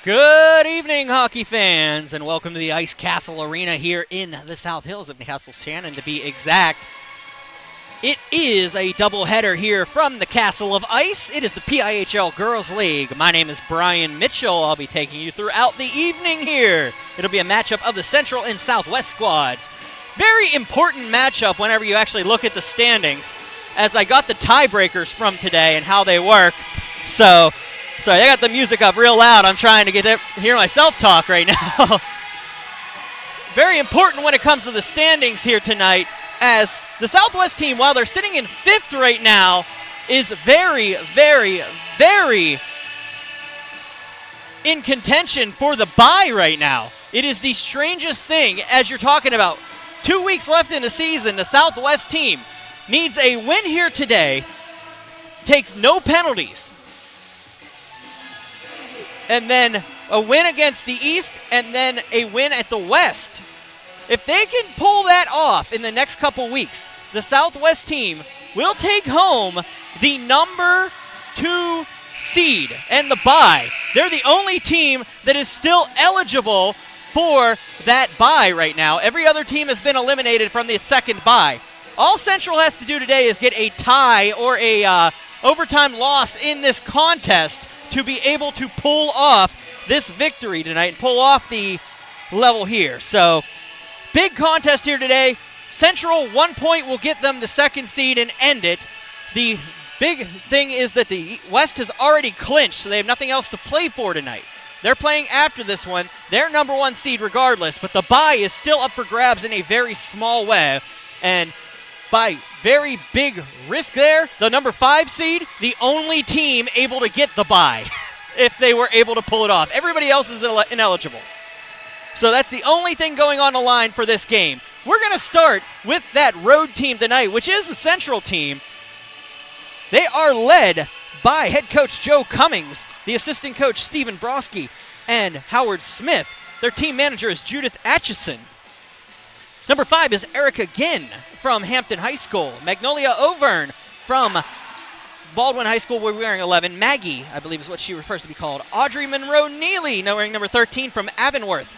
Good evening, hockey fans, and welcome to the Ice Castle Arena here in the South Hills of Castle Shannon, to be exact. It is a doubleheader here from the Castle of Ice. It is the PIHL Girls League. My name is Brian Mitchell. I'll be taking you throughout the evening here. It'll be a matchup of the Central and Southwest squads. Very important matchup whenever you actually look at the standings, as I got the tiebreakers from today and how they work. So, sorry, I got the music up real loud. I'm trying to hear myself talk right now. Very important when it comes to the standings here tonight, as the Southwest team, while they're sitting in 5th right now, is very, very, very in contention for the bye right now. It is the strangest thing, as you're talking about 2 weeks left in the season. The Southwest team needs a win here today, takes no penalties, and then a win against the East, and then a win at the West. If they can pull that off in the next couple weeks, the Southwest team will take home the number 2 seed and the bye. They're the only team that is still eligible for that bye right now. Every other team has been eliminated from the second bye. All Central has to do today is get a tie or a overtime loss in this contest to be able to pull off this victory tonight and pull off the level here. So, big contest here today. Central, 1 point will get them the second seed and end it. The big thing is that the West has already clinched, so they have nothing else to play for tonight. They're playing after this one. They're number 1 seed regardless, but the bye is still up for grabs in a very small way. And by very big risk there, the number 5 seed, the only team able to get the bye if they were able to pull it off. Everybody else is ineligible. So that's the only thing going on the line for this game. We're going to start with that road team tonight, which is the Central team. They are led by head coach Joe Cummings, the assistant coach Stephen Broski, and Howard Smith. Their team manager is Judith Atchison. Number 5 is Erica Ginn from Hampton High School. Magnolia Overn from Baldwin High School, we're wearing 11. Maggie, I believe is what she prefers to be called. Audrey Monroe Neely, wearing number 13 from Avonworth.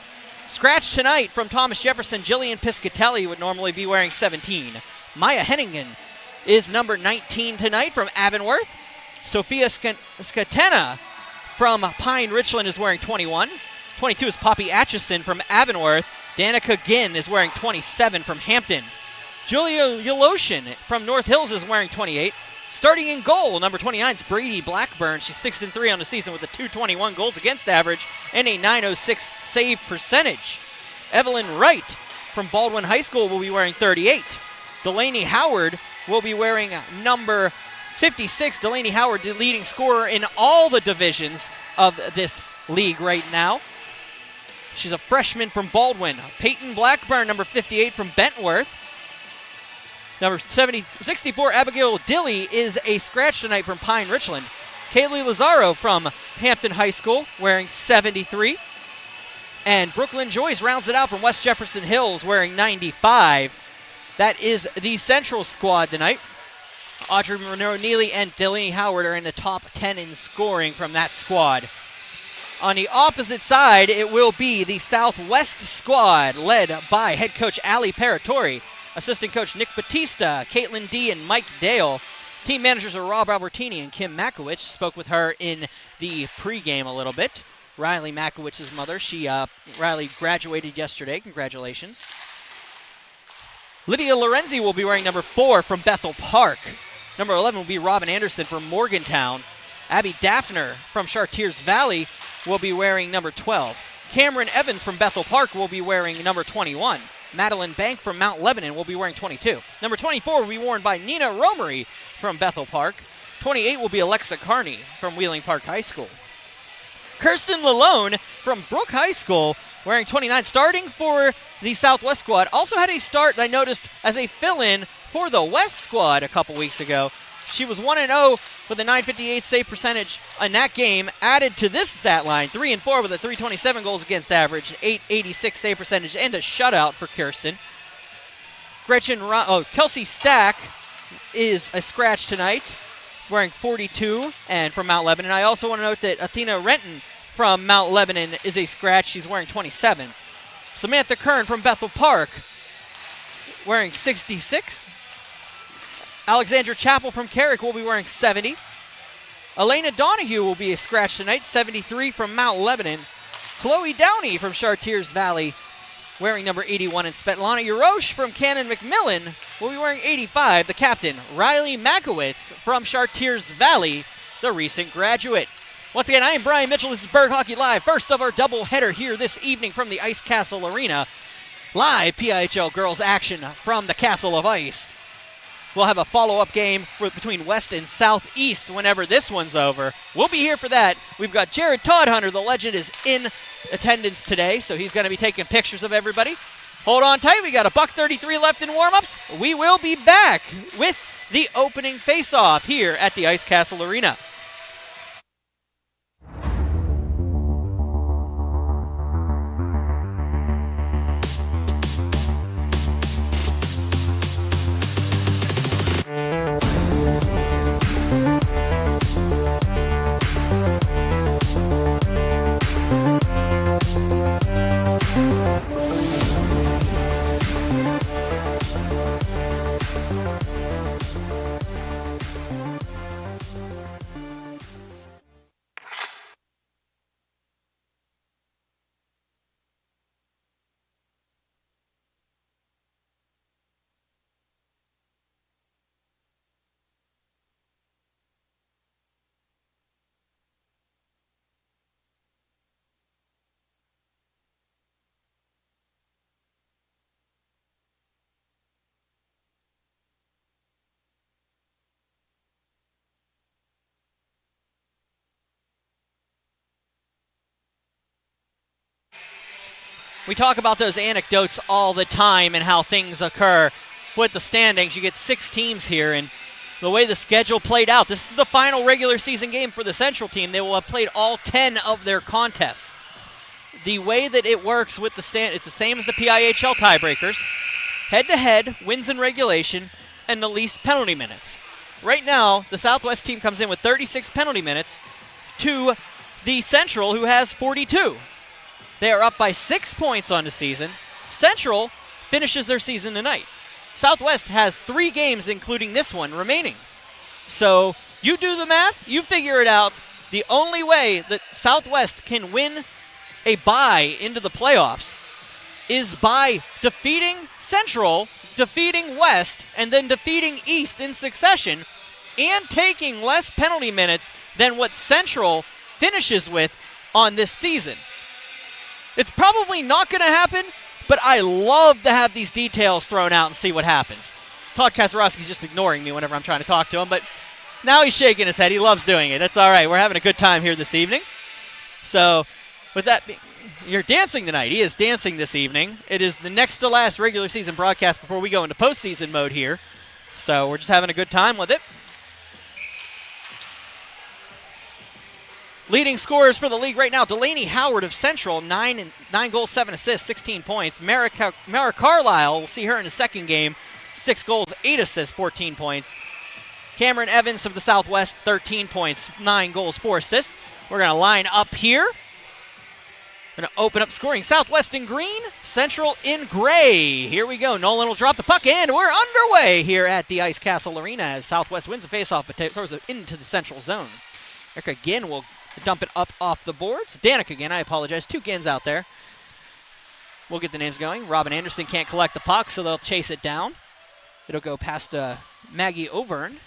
Scratch tonight from Thomas Jefferson, Jillian Piscatelli would normally be wearing 17. Maya Henningen is number 19 tonight from Avonworth. Sophia Scatena from Pine Richland is wearing 21. 22 is Poppy Atchison from Avonworth. Danica Ginn is wearing 27 from Hampton. Julia Yeloshin from North Hills is wearing 28. Starting in goal, number 29 is Brady Blackburn. She's 6-3 on the season with a .221 goals against average and a .906 save percentage. Evelyn Wright from Baldwin High School will be wearing 38. Delaney Howard will be wearing number 56. Delaney Howard, the leading scorer in all the divisions of this league right now. She's a freshman from Baldwin. Peyton Blackburn, number 58 from Bentworth. Number 64, Abigail Dilly, is a scratch tonight from Pine Richland. Kaylee Lazaro from Hampton High School, wearing 73. And Brooklyn Joyce rounds it out from West Jefferson Hills, wearing 95. That is the Central squad tonight. Audrey Monroe Neely and Delaney Howard are in the top 10 in scoring from that squad. On the opposite side, it will be the Southwest squad, led by head coach Ali Paratori, assistant coach Nick Batista, Caitlin D., and Mike Dale. Team managers are Rob Albertini and Kim Makowicz. Spoke with her in the pregame a little bit. Riley Makowicz's mother. Riley graduated yesterday. Congratulations. Lydia Lorenzi will be wearing number 4 from Bethel Park. Number 11 will be Robin Anderson from Morgantown. Abby Daffner from Chartiers Valley will be wearing number 12. Cameron Evans from Bethel Park will be wearing number 21. Madeline Bank from Mount Lebanon will be wearing 22. Number 24 will be worn by Nina Romery from Bethel Park. 28 will be Alexa Carney from Wheeling Park High School. Kirsten Lalone from Brook High School wearing 29, starting for the Southwest squad. Also had a start, I noticed, as a fill-in for the West squad a couple weeks ago. She was 1-0 with a .958 save percentage in that game. Added to this stat line, 3-4 with a .327 goals against average, an .886 save percentage, and a shutout for Kirsten. Kelsey Stack is a scratch tonight, wearing 42, and from Mount Lebanon. I also want to note that Athena Renton from Mount Lebanon is a scratch. She's wearing 27. Samantha Kern from Bethel Park wearing 66. Alexandra Chappell from Carrick will be wearing 70. Elena Donahue will be a scratch tonight, 73 from Mount Lebanon. Chloe Downey from Chartiers Valley wearing number 81. And Svetlana Yarosh from Cannon McMillan will be wearing 85. The captain, Riley Makowitz from Chartiers Valley, the recent graduate. Once again, I am Brian Mitchell. This is Berg Hockey Live. First of our doubleheader here this evening from the Ice Castle Arena. Live PIHL girls action from the Castle of Ice. We'll have a follow-up game between West and Southeast whenever this one's over. We'll be here for that. We've got Jared Toddhunter, the legend, is in attendance today, so he's going to be taking pictures of everybody. Hold on tight. We got a $1:33 left in warm-ups. We will be back with the opening face-off here at the Ice Castle Arena. We talk about those anecdotes all the time and how things occur with the standings. You get 6 teams here, and the way the schedule played out, this is the final regular season game for the Central team. They will have played all 10 of their contests. The way that it works with the it's the same as the PIHL tiebreakers. Head-to-head, wins in regulation, and the least penalty minutes. Right now, the Southwest team comes in with 36 penalty minutes to the Central, who has 42. They are up by 6 points on the season. Central finishes their season tonight. Southwest has 3 games, including this one, remaining. So you do the math, you figure it out. The only way that Southwest can win a bye into the playoffs is by defeating Central, defeating West, and then defeating East in succession, and taking less penalty minutes than what Central finishes with on this season. It's probably not going to happen, but I love to have these details thrown out and see what happens. Todd Kaczorowski's just ignoring me whenever I'm trying to talk to him, but now he's shaking his head. He loves doing it. That's all right. We're having a good time here this evening. So, with that, you're dancing tonight. He is dancing this evening. It is the next to last regular season broadcast before we go into postseason mode here. So, we're just having a good time with it. Leading scorers for the league right now, Delaney Howard of Central, 9 goals, 7 assists, 16 points. Mara Carlisle, we'll see her in the second game, 6 goals, 8 assists, 14 points. Cameron Evans of the Southwest, 13 points, 9 goals, 4 assists. We're going to line up here. Going to open up scoring. Southwest in green, Central in gray. Here we go. Nolan will drop the puck, and we're underway here at the Ice Castle Arena as Southwest wins the faceoff but throws it into the Central zone. Erica again will dump it up off the boards. Danica again, I apologize. 2 Gins out there. We'll get the names going. Robin Anderson can't collect the puck, so they'll chase it down. It'll go past Maggie Overn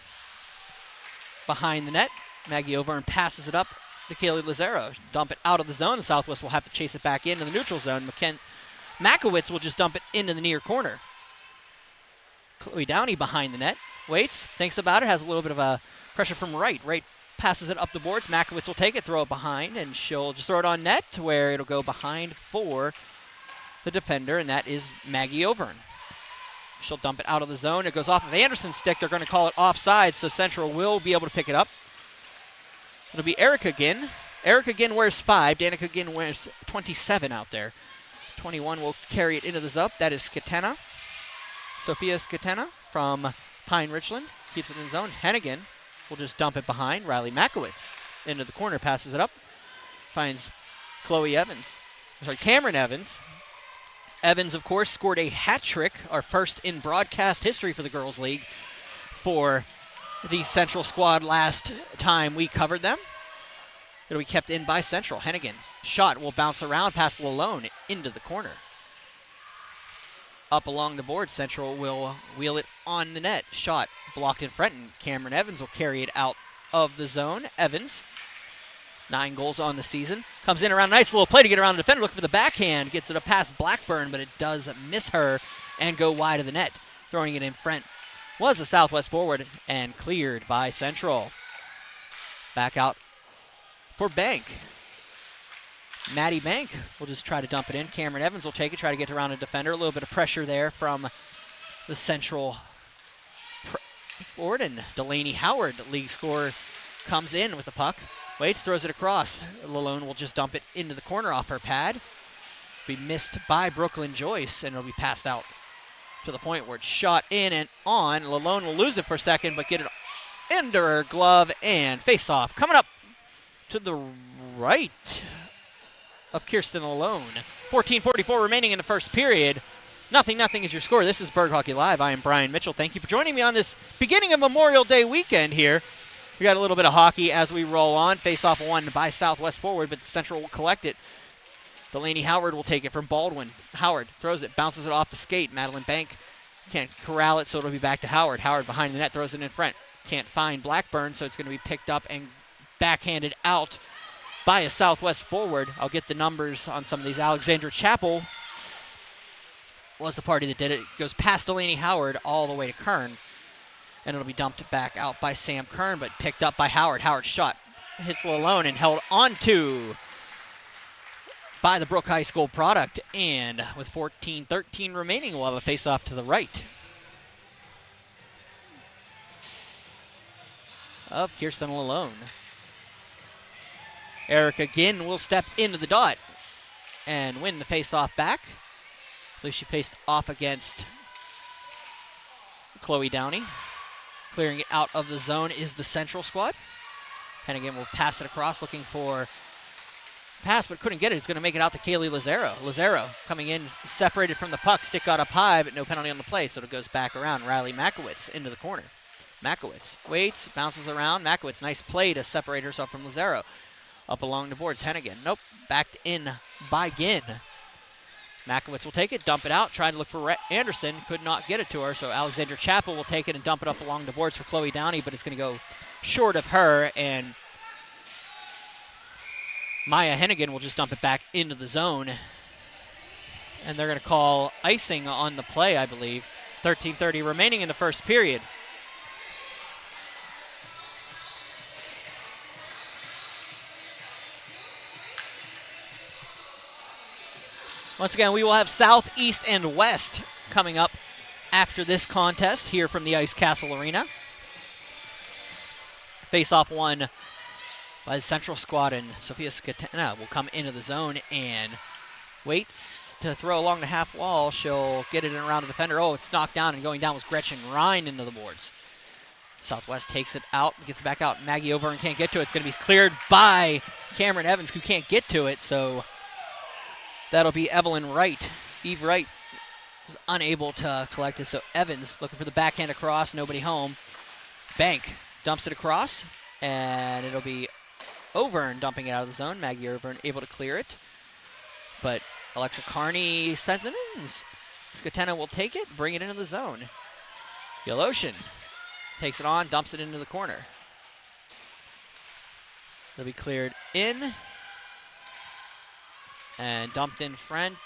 behind the net. Maggie Overn passes it up to Kaylee Lazaro. Dump it out of the zone. The Southwest will have to chase it back into the neutral zone. Makowitz will just dump it into the near corner. Chloe Downey behind the net. Waits, thinks about it, has a little bit of a pressure from right. Right passes it up the boards. Makowitz will take it, throw it behind, and she'll just throw it on net to where it'll go behind for the defender, and that is Maggie Overn. She'll dump it out of the zone. It goes off of Anderson's stick. They're going to call it offside, so Central will be able to pick it up. It'll be Erica Ginn. Erica Ginn wears 5. Danica Ginn wears 27 out there. 21 will carry it into the ZUP. That is Skatena. Sophia Skatena from Pine Richland keeps it in zone. Hennigan will just dump it behind. Riley Makowitz into the corner, passes it up. finds Cameron Evans. Evans, of course, scored a hat trick, our first in broadcast history for the Girls League, for the Central squad last time we covered them. It'll be kept in by Central. Hennigan's shot will bounce around past Lalone into the corner. Up along the board, Central will wheel it on the net. Shot blocked in front, and Cameron Evans will carry it out of the zone. Evans, 9 goals on the season. Comes in around, nice little play to get around the defender, looking for the backhand. Gets it up past Blackburn, but it does miss her and go wide of the net. Throwing it in front was the Southwest forward and cleared by Central. Back out for Bank. Maddie Bank will just try to dump it in. Cameron Evans will take it, try to get around a defender. A little bit of pressure there from the Central forward, and Delaney Howard, league scorer, comes in with the puck. Waits, throws it across. Lalone will just dump it into the corner off her pad. Be missed by Brooklyn Joyce, and it'll be passed out to the point where it's shot in and on. Lalone will lose it for a second, but get it into her glove, and face off. Coming up to the right of Kirsten Lalone. 14:44 remaining in the first period. 0-0 is your score. This is Burg Hockey Live. I am Brian Mitchell. Thank you for joining me on this beginning of Memorial Day weekend here. We got a little bit of hockey as we roll on. Face-off won by Southwest forward, but Central will collect it. Delaney Howard will take it from Baldwin. Howard throws it, bounces it off the skate. Madeline Bank can't corral it, so it'll be back to Howard. Howard behind the net, throws it in front. Can't find Blackburn, so it's going to be picked up and backhanded out by a Southwest forward. I'll get the numbers on some of these. Alexandra Chappell was the party that did it. It goes past Delaney Howard all the way to Kern, and it'll be dumped back out by Sam Kern, but picked up by Howard. Howard's shot hits Lalone and held onto by the Brook High School product. And with 14:13 remaining, we'll have a face-off to the right of Kirsten Lalone. Erica Ginn will step into the dot and win the face-off back. I believe she faced off against Chloe Downey. Clearing it out of the zone is the Central squad. Hennigan will pass it across, looking for pass, but couldn't get it. It's going to make it out to Kaylee Lazaro. Lazaro coming in, separated from the puck. Stick got up high, but no penalty on the play, so it goes back around. Riley Makowitz into the corner. Makowitz waits, bounces around. Makowitz, nice play to separate herself from Lazaro. Up along the boards, Hennigan. Nope, backed in by Ginn. Makowitz will take it, dump it out, trying to look for Anderson. Could not get it to her, so Alexandra Chappell will take it and dump it up along the boards for Chloe Downey, but it's going to go short of her, and Maya Hennigan will just dump it back into the zone. And they're going to call icing on the play, I believe. 13:30 remaining in the first period. Once again, we will have South, East, and West coming up after this contest here from the Ice Castle Arena. Face-off won by the Central squad, and Sophia Skatena will come into the zone and waits to throw along the half wall. She'll get it in around the defender. Oh, it's knocked down, and going down was Gretchen Ryan into the boards. Southwest takes it out, gets it back out. Maggie over and can't get to it. It's going to be cleared by Cameron Evans, who can't get to it, so that'll be Evelyn Wright. Eve Wright was unable to collect it, so Evans looking for the backhand across, nobody home. Bank dumps it across, and it'll be Overn dumping it out of the zone. Maggie Overn able to clear it, but Alexa Carney sends it in. Skatena will take it, bring it into the zone. Yeloshin takes it on, dumps it into the corner. It'll be cleared in and dumped in front.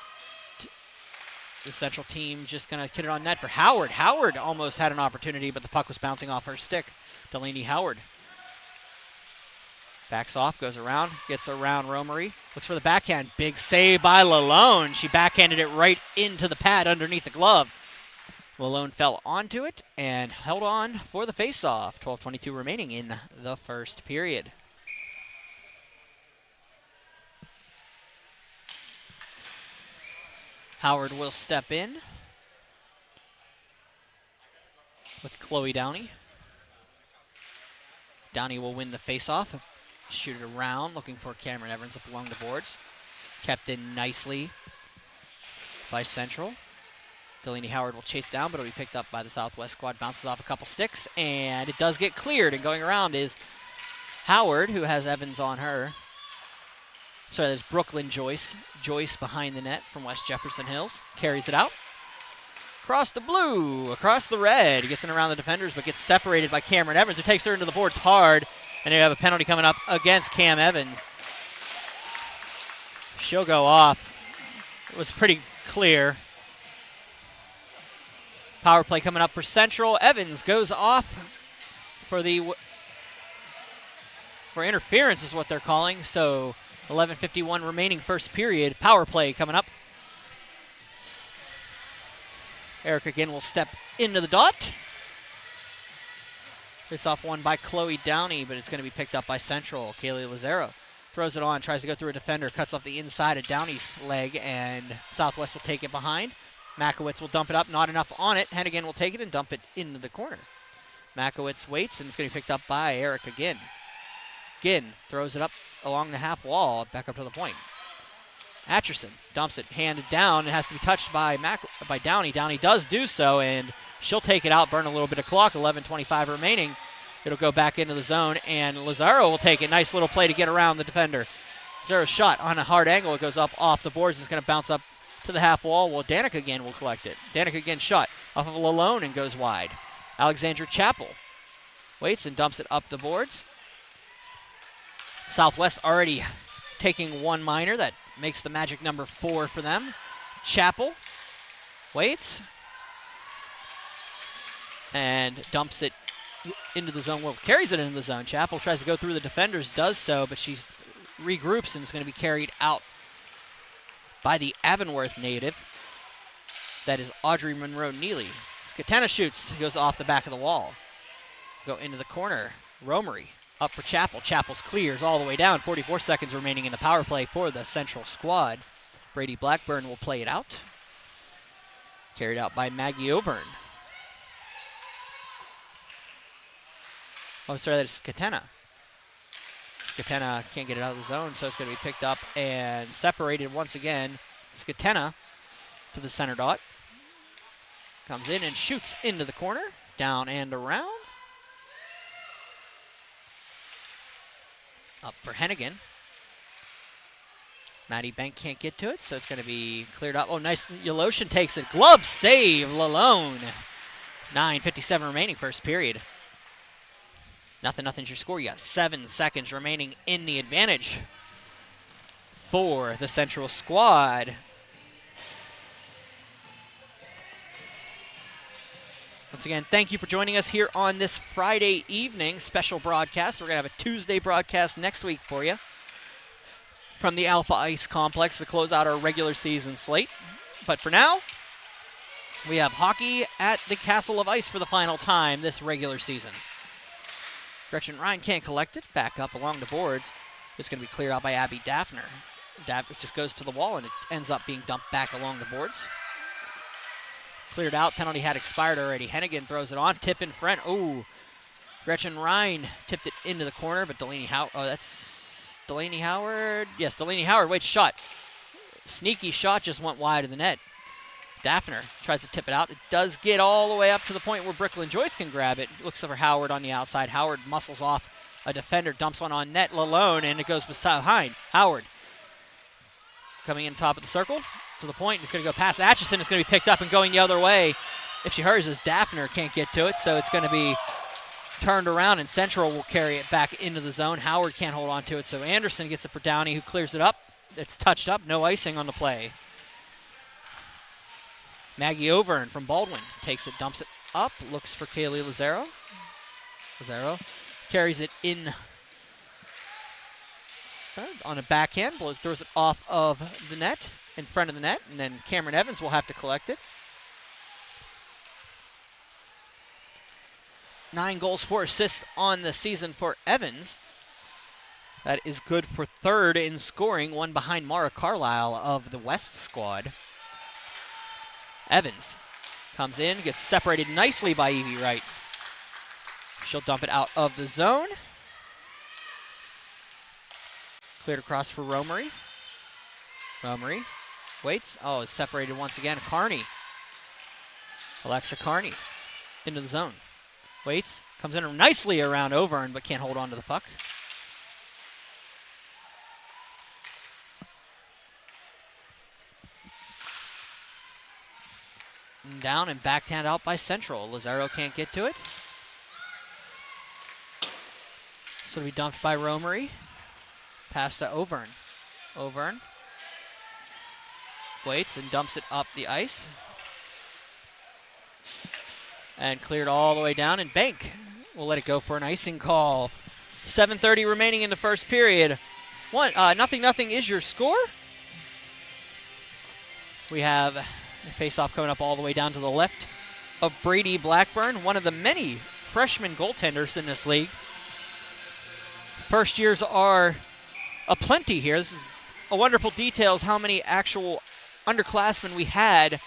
The Central team just going to get it on net for Howard. Howard almost had an opportunity, but the puck was bouncing off her stick. Delaney Howard backs off, goes around, gets around Romery. Looks for the backhand. Big save by Lalone. She backhanded it right into the pad underneath the glove. Lalone fell onto it and held on for the face-off. 12:22 remaining in the first period. Howard will step in with Chloe Downey. Downey will win the face-off. Shoot it around, looking for Cameron Evans up along the boards. Kept in nicely by Central. Delaney Howard will chase down, but it'll be picked up by the Southwest squad. Bounces off a couple sticks, and it does get cleared. And going around is Howard, who has Evans on her. So there's Brooklyn Joyce. Joyce behind the net from West Jefferson Hills. Carries it out. Across the blue, across the red. Gets in around the defenders, but gets separated by Cameron Evans, who takes her into the boards hard. And they have a penalty coming up against Cam Evans. She'll go off. It was pretty clear. Power play coming up for Central. Evans goes off for interference is what they're calling. So 11:51 remaining first period. Power play coming up. Eric again will step into the dot. Face off one by Chloe Downey, but it's going to be picked up by Central. Kaylee Lazaro throws it on, tries to go through a defender, cuts off the inside of Downey's leg, and Southwest will take it behind. Makowitz will dump it up, not enough on it. Hennigan will take it and dump it into the corner. Makowitz waits, and it's going to be picked up by Eric again. Ginn throws it up along the half wall, back up to the point. Atcherson dumps it, handed down. It has to be touched by Downey. Downey does do so, and she'll take it out, burn a little bit of clock. 11:25 remaining. It'll go back into the zone, and Lazaro will take it. Nice little play to get around the defender. Lazaro's shot on a hard angle. It goes up off the boards. It's going to bounce up to the half wall. Well, Danica again will collect it. Danica again shot off of Lalone and goes wide. Alexandra Chappell waits and dumps it up the boards. Southwest already taking one minor. That makes the magic number 4 for them. Chappell waits and dumps it into the zone. Well, carries it into the zone. Chappell tries to go through the defenders, does so, but she regroups and is going to be carried out by the Avonworth native. That is Audrey Monroe Neely. Skatena shoots, goes off the back of the wall. Go into the corner. Romery up for Chappell. Chappell's clears all the way down. 44 seconds remaining in the power play for the Central squad. Brady Blackburn will play it out. Carried out by Maggie Overn. Oh, sorry, that is Skatena. Skatena can't get it out of the zone, so it's going to be picked up and separated once again. Skatena to the center dot. Comes in and shoots into the corner. Down and around. Up for Hennigan. Maddie Bank can't get to it, so it's going to be cleared up. Oh, nice. Yeloshin takes it. Glove save, Lalone. 9:57 remaining first period. Nothing's your score. You got 7 seconds remaining in the advantage for the Central squad. Once again, thank you for joining us here on this Friday evening special broadcast. We're going to have a Tuesday broadcast next week for you from the Alpha Ice Complex to close out our regular season slate. But for now, we have hockey at the Castle of Ice for the final time this regular season. Gretchen Ryan can't collect it. Back up along the boards. It's going to be cleared out by Abby Daffner. It just goes to the wall, and it ends up being dumped back along the boards. Cleared out. Penalty had expired already. Hennigan throws it on. Tip in front. Oh, Gretchen Ryan tipped it into the corner, but Delaney Howard. Oh, that's Delaney Howard. Yes, Delaney Howard. Wait, shot. Sneaky shot just went wide of the net. Daffner tries to tip it out. It does get all the way up to the point where Brooklyn Joyce can grab it. Looks for Howard on the outside. Howard muscles off a defender, dumps one on net. Lalone, and it goes behind. Howard coming in top of the circle to the point. It's going to go past Atchison. It's going to be picked up and going the other way. If she hurries, as Daffner can't get to it, so it's going to be turned around, and Central will carry it back into the zone. Howard can't hold on to it, so Anderson gets it for Downey, who clears it up. It's touched up. No icing on the play. Maggie Overn from Baldwin takes it, dumps it up, looks for Kaylee Lazaro. Lazaro carries it in on a backhand, throws it off of the net, in front of the net, and then Cameron Evans will have to collect it. 9 goals, 4 assists on the season for Evans. That is good for 3rd in scoring, one behind Mara Carlisle of the West squad. Evans comes in, gets separated nicely by Evie Wright. She'll dump it out of the zone. Cleared across for Romery. Romery waits. Oh, it's separated once again. Carney. Alexa Carney into the zone. Waits. Comes in nicely around Overn, but can't hold on to the puck. And down and backhand out by Central. Lazaro can't get to it. So it'll be dumped by Romery. Pass to Overn. Overn waits and dumps it up the ice. And cleared all the way down, and Bank will let it go for an icing call. 7:30 remaining in the first period. 0-0 is your score. We have a face-off coming up all the way down to the left of Brady Blackburn, one of the many freshman goaltenders in this league. First years are aplenty here. This is a wonderful details how many actual underclassmen we had.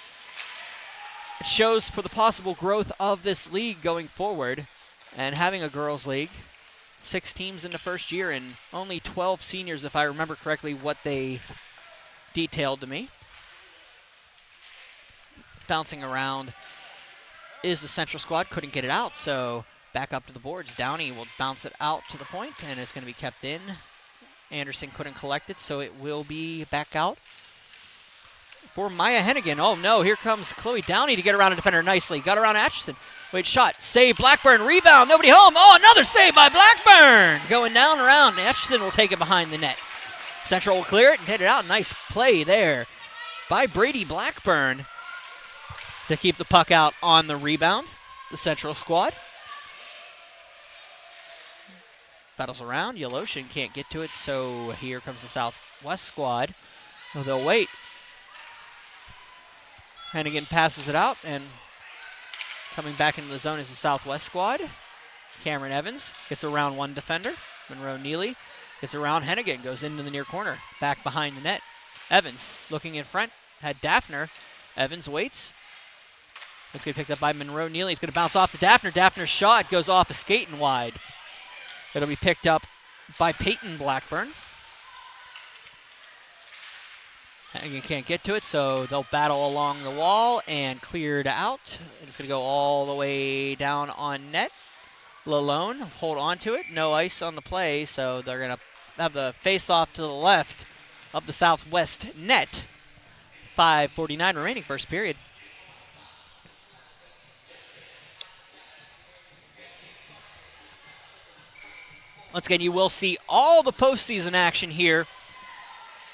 It shows for the possible growth of this league going forward, and having a girls' league. 6 teams in the first year and only 12 seniors, if I remember correctly what they detailed to me. Bouncing around is the Central squad. Couldn't get it out, so back up to the boards. Downey will bounce it out to the point, and it's going to be kept in. Anderson couldn't collect it, so it will be back out for Maya Hennigan. Oh no, here comes Chloe Downey to get around a defender nicely. Got around Atchison. Wait, shot. Save, Blackburn, rebound, nobody home. Oh, another save by Blackburn. Going down and around. Atchison will take it behind the net. Central will clear it and hit it out. Nice play there by Brady Blackburn to keep the puck out on the rebound. The Central squad battles around. Yeloshin can't get to it, so here comes the Southwest squad. Oh, they'll wait. Hennigan passes it out, and coming back into the zone is the Southwest squad. Cameron Evans gets around one defender. Monroe Neely gets around Hennigan, goes into the near corner, back behind the net. Evans looking in front, had Daffner. Evans waits. It's going to be picked up by Monroe Neely. It's going to bounce off to Daffner. Daffner's shot goes off a skate and wide. It'll be picked up by Peyton Blackburn. Hennigan can't get to it, so they'll battle along the wall and cleared out. It's going to go all the way down on net. Lalone hold on to it. No ice on the play, so they're going to have the face-off to the left of the Southwest net. 5:49 remaining, first period. Once again, you will see all the postseason action here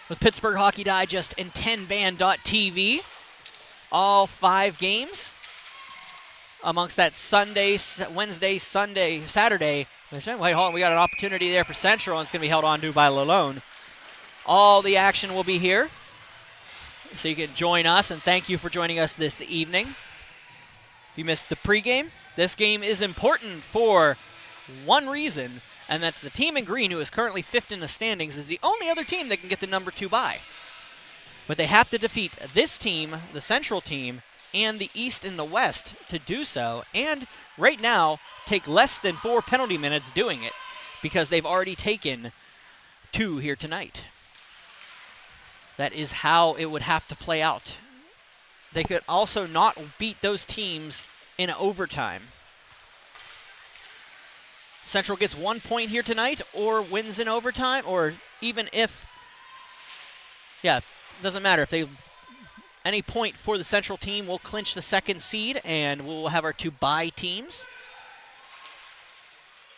with Pittsburgh Hockey Digest and 10band.tv. All 5 games amongst that Sunday, Wednesday, Sunday, Saturday. Wait, hold on. We got an opportunity there for Central, and it's going to be held on to by Lalone. All the action will be here, so you can join us, and thank you for joining us this evening. If you missed the pregame, this game is important for one reason, and that's the team in green, who is currently 5th in the standings, is the only other team that can get the number 2 bye. But they have to defeat this team, the Central team, and the East and the West to do so, and right now take less than 4 penalty minutes doing it, because they've already taken 2 here tonight. That is how it would have to play out. They could also not beat those teams in overtime. Central gets 1 point here tonight, or wins in overtime, or even if, doesn't matter. If they any point for the Central team will clinch the 2nd seed, and we'll have our 2 bye teams,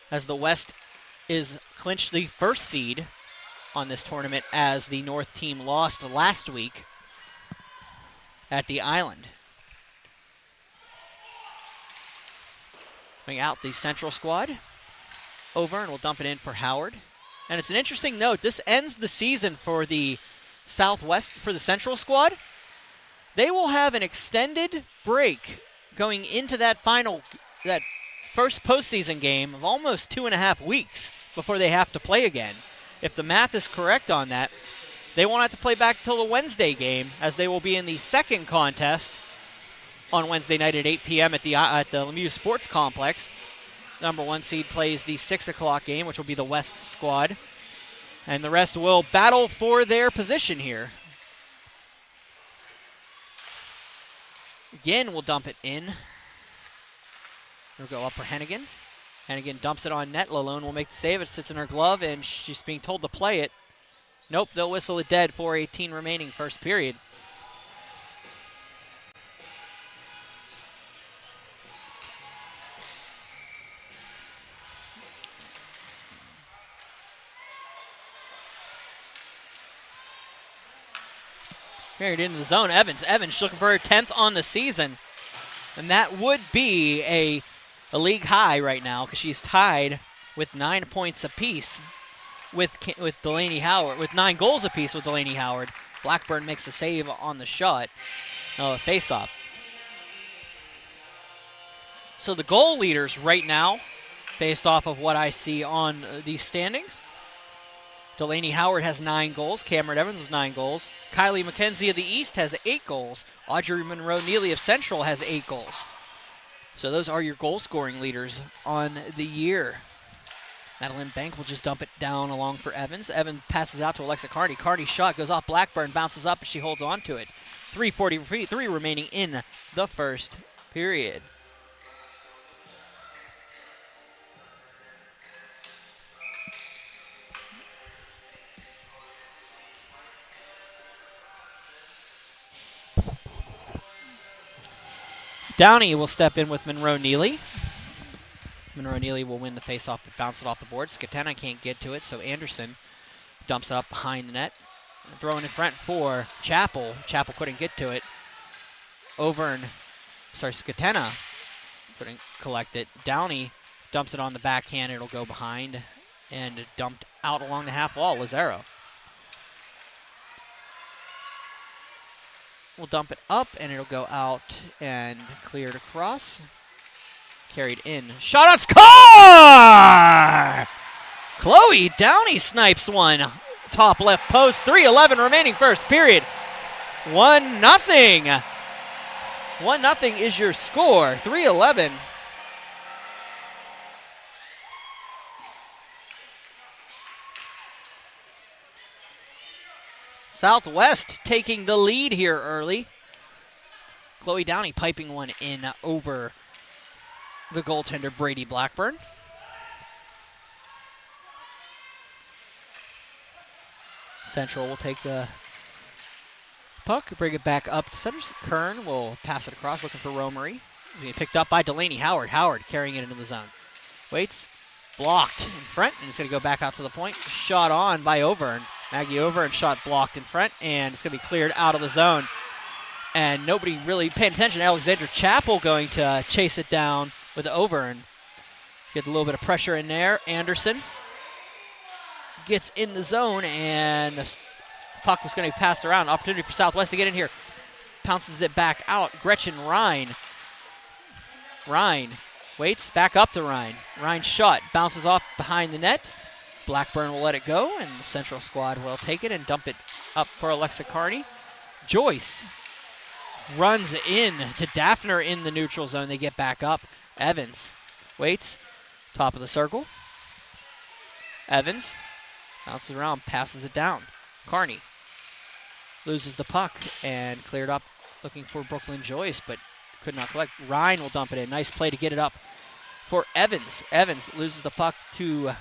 as the West is clinched the 1st seed on this tournament, as the North team lost last week at the Island. Coming out the Central squad. Over, and we'll dump it in for Howard. And it's an interesting note. This ends the season for the Southwest, for the Central squad. They will have an extended break going into that first postseason game of almost 2.5 weeks before they have to play again. If the math is correct on that, they won't have to play back till the Wednesday game, as they will be in the 2nd contest on Wednesday night at 8 p.m. at the Lemieux Sports Complex. Number 1 seed plays the 6 o'clock game, which will be the West squad. And the rest will battle for their position here. Again, we'll dump it in. We'll go up for Hennigan. Hennigan dumps it on net. Lalone will make the save. It sits in her glove, and she's being told to play it. Nope, they'll whistle it dead. 4:18 remaining, first period. Carried into the zone. Evans looking for her 10th on the season. And that would be a league high right now because she's tied with 9 points apiece with Delaney Howard, with 9 goals apiece with Delaney Howard. Blackburn makes the save on the shot. Face-off. So the goal leaders right now, based off of what I see on these standings, Delaney Howard has 9 goals. Cameron Evans with 9 goals. Kylie McKenzie of the East has 8 goals. Audrey Monroe-Neely of Central has 8 goals. So those are your goal-scoring leaders on the year. Madeline Bank will just dump it down along for Evans. Evans passes out to Alexa Carney. Carney's shot goes off Blackburn, bounces up, and she holds on to it. 3:43 remaining in the first period. Downey will step in with Monroe-Neely. Monroe-Neely will win the faceoff but bounce it off the board. Skatena can't get to it, so Anderson dumps it up behind the net. Throwing in front for Chappell. Chappell couldn't get to it. Skatena couldn't collect it. Downey dumps it on the backhand. It'll go behind and dumped out along the half wall. Lazaro will dump it up, and it'll go out and cleared across. Carried in. Shot on score! Chloe Downey snipes one. Top left post. 3:11 remaining first period. 1-0. 1-0 is your score. 3:11. Southwest taking the lead here early. Chloe Downey piping one in over the goaltender Brady Blackburn. Central will take the puck, bring it back up to center. Kern will pass it across, looking for Romery. Being picked up by Delaney Howard. Howard carrying it into the zone. Waits, blocked in front, and it's going to go back out to the point. Shot on by Overn. Maggie Overn shot blocked in front, and it's going to be cleared out of the zone. And nobody really paying attention. Alexandra Chappell going to chase it down with Overn. Get a little bit of pressure in there. Anderson gets in the zone, and the puck was going to be passed around. Opportunity for Southwest to get in here. Pounces it back out. Gretchen Ryan. Ryan waits, back up to Ryan. Ryan's shot bounces off behind the net. Blackburn will let it go, and the Central squad will take it and dump it up for Alexa Carney. Joyce runs in to Daphner in the neutral zone. They get back up. Evans waits, top of the circle. Evans bounces around, passes it down. Carney loses the puck and cleared up, looking for Brooklyn Joyce, but could not collect. Ryan will dump it in. Nice play to get it up for Evans. Evans loses the puck to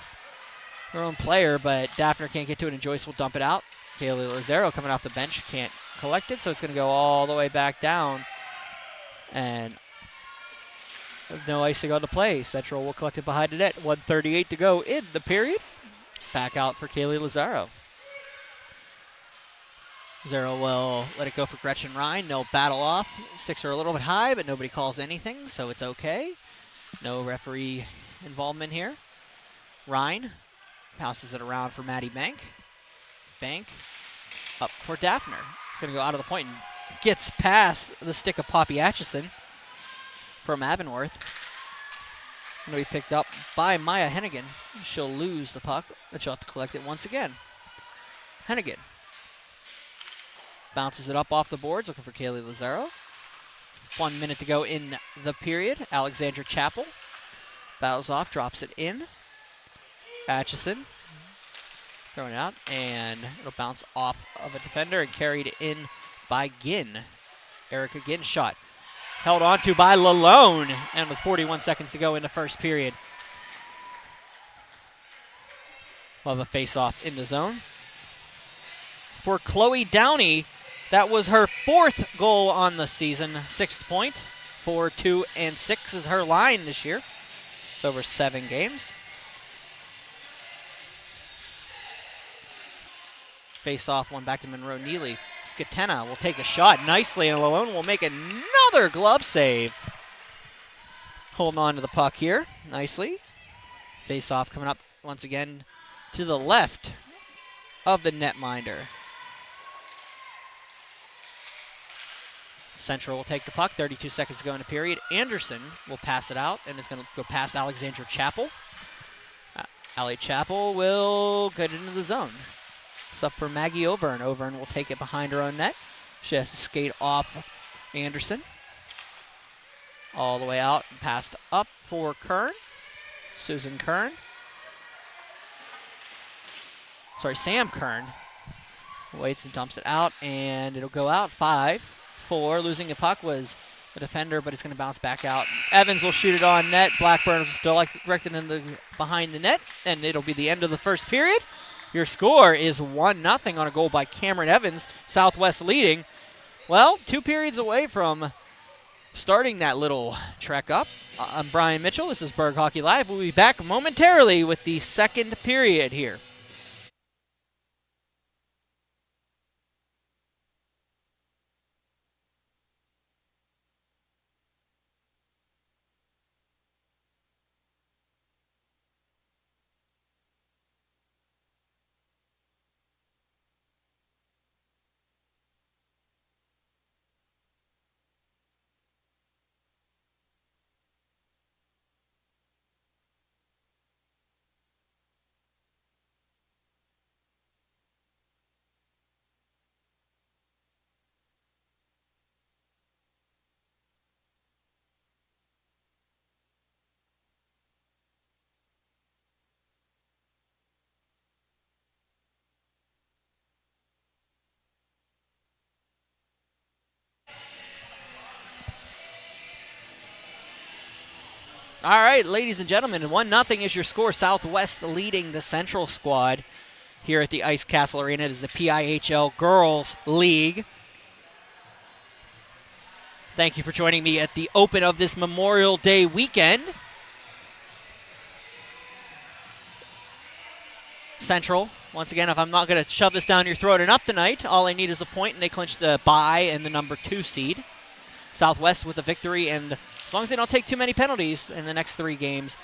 her own player, but Daphner can't get to it, and Joyce will dump it out. Kaylee Lazaro coming off the bench can't collect it, so it's going to go all the way back down. And no icing on the play. Central will collect it behind the net. 1:38 to go in the period. Back out for Kaylee Lazaro. Lazaro will let it go for Gretchen Ryan. They'll battle off. Sticks are a little bit high, but nobody calls anything, so it's okay. No referee involvement here. Ryan passes it around for Maddie Bank. Bank up for Daphner. It's going to go out of the point and gets past the stick of Poppy Atchison from Avonworth. Going to be picked up by Maya Hennigan. She'll lose the puck, but she'll have to collect it once again. Hennigan bounces it up off the boards, looking for Kaylee Lazaro. 1 minute to go in the period. Alexandra Chappell battles off, drops it in. Atchison Thrown out, and it'll bounce off of a defender and carried in by Ginn. Erica Ginn shot. Held on to by Lalone, and with 41 seconds to go in the first period. We'll have a face-off in the zone. For Chloe Downey, that was her 4th goal on the season, 6th point. 4, 2, and 6 is her line this year. It's over 7 games. Face-off, one back to Monroe Neely. Skatena will take a shot nicely, and Lalone will make another glove save. Holding on to the puck here nicely. Face-off coming up once again to the left of the netminder. Central will take the puck. 32 seconds to go in the period. Anderson will pass it out, and it's going to go past Alexandra Chappell. Allie Chappell will get into the zone. It's up for Maggie Overn. Overn will take it behind her own net. She has to skate off Anderson. All the way out and passed up for Kern. Susan Kern. Sorry, Sam Kern. Waits and dumps it out, and it'll go out. 5-4. Losing the puck was the defender, but it's going to bounce back out. Evans will shoot it on net. Blackburn is still directed in the behind the net, and it'll be the end of the first period. Your score is 1-0 on a goal by Cameron Evans. Southwest leading. Well, 2 periods away from starting that little trek up. I'm Brian Mitchell. This is Berg Hockey Live. We'll be back momentarily with the second period here. All right, ladies and gentlemen, 1-0 is your score. Southwest leading the Central squad here at the Ice Castle Arena. It is the PIHL Girls League. Thank you for joining me at the open of this Memorial Day weekend. Central, once again, if I'm not going to shove this down your throat enough tonight, all I need is a point, and they clinch the bye and the number 2 seed. Southwest with a victory, and as long as they don't take too many penalties in the next 3 games,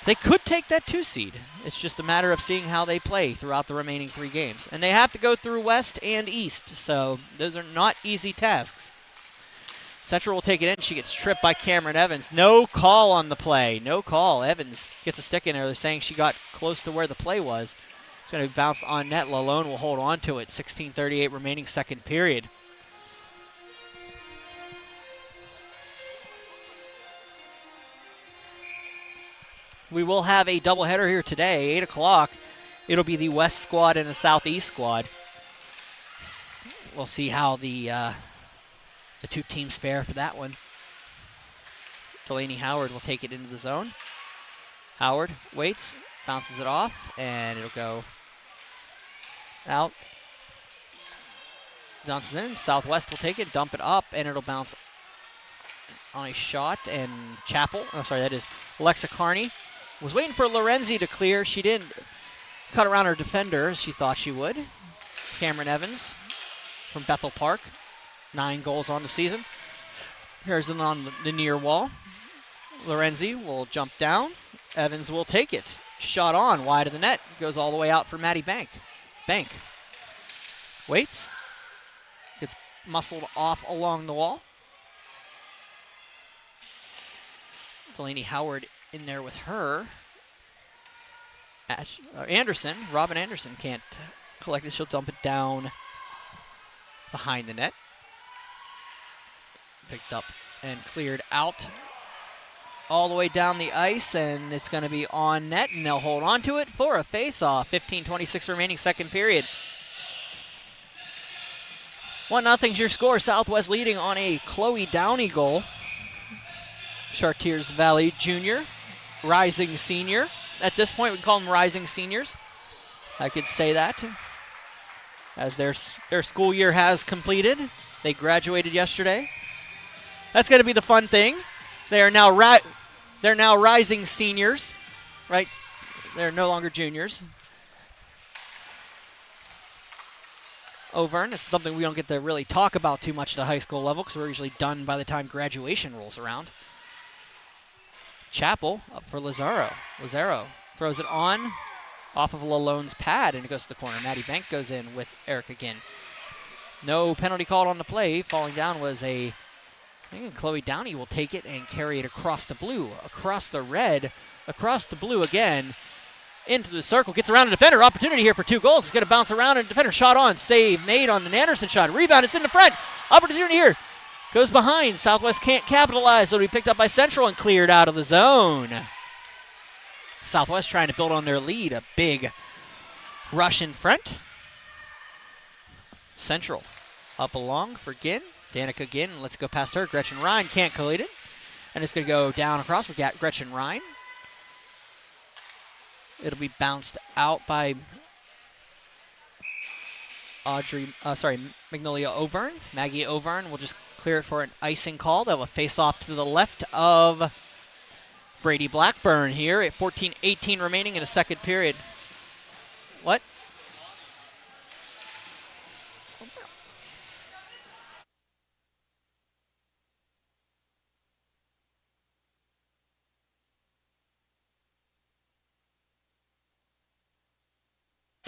they could take that 2 seed. It's just a matter of seeing how they play throughout the remaining 3 games. And they have to go through West and East, so those are not easy tasks. Central will take it in. She gets tripped by Cameron Evans. No call on the play. No call. Evans gets a stick in there. They're saying she got close to where the play was. It's going to bounce on net. Lalone will hold on to it. 16:38 remaining second period. We will have a doubleheader here today, 8 o'clock. It'll be the West squad and the Southeast squad. We'll see how the 2 teams fare for that one. Delaney Howard will take it into the zone. Howard waits, bounces it off, and it'll go out. Bounces in. Southwest will take it, dump it up, and it'll bounce on a shot. And Chappell, that is Alexa Carney, was waiting for Lorenzi to clear. She didn't cut around her defender as she thought she would. Cameron Evans from Bethel Park, 9 goals on the season. Here's it on the near wall. Lorenzi will jump down. Evans will take it. Shot on, wide of the net. Goes all the way out for Maddie Bank. Bank waits. Gets muscled off along the wall. Delaney Howard in there with her. Anderson, Robin Anderson can't collect it. She'll dump it down behind the net. Picked up and cleared out all the way down the ice, and it's going to be on net, and they'll hold on to it for a face-off. 15:26 remaining, second period. 1-0's your score. Southwest leading on a Chloe Downey goal. Chartiers Valley Junior, rising senior. At this point, we call them rising seniors. I could say that, as their school year has completed. They graduated yesterday. That's going to be the fun thing. They are now rising seniors, right? They're no longer juniors. Auvergne, it's something we don't get to really talk about too much at the high school level because we're usually done by the time graduation rolls around. Chapel up for Lazaro. Lazaro throws it on off of Lalone's pad, and it goes to the corner. Maddie Bank goes in with Erica Ginn. No penalty called on the play. Falling down was I think Chloe Downey will take it and carry it across the blue, across the red, across the blue again, into the circle. Gets around a defender. Opportunity here for 2 goals. It's going to bounce around, and defender shot on. Save made on an Anderson shot. Rebound. It's in the front. Opportunity here. Goes behind. Southwest can't capitalize. It'll be picked up by Central and cleared out of the zone. Southwest trying to build on their lead. A big rush in front. Central up along for Ginn. Danica Ginn, let's go past her. Gretchen Ryan can't collate it. And it's going to go down across. We've got Gretchen Ryan. It'll be bounced out by Magnolia Auvergne. Maggie Auvergne will just clear it for an icing call. They'll have a face-off to the left of Brady Blackburn here at 14:18 remaining in the second period. What?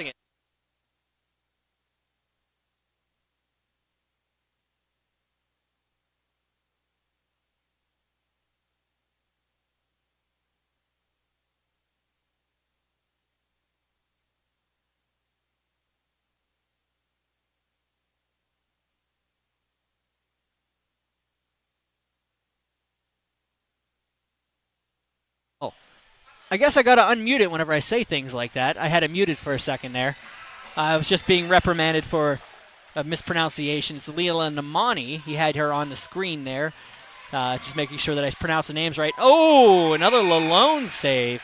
It. Oh, I guess I gotta unmute it whenever I say things like that. I had it muted for a second there. I was just being reprimanded for a mispronunciation. It's Leela Namani. He had her on the screen there. Just making sure that I pronounce the names right. Oh, another Lalone save.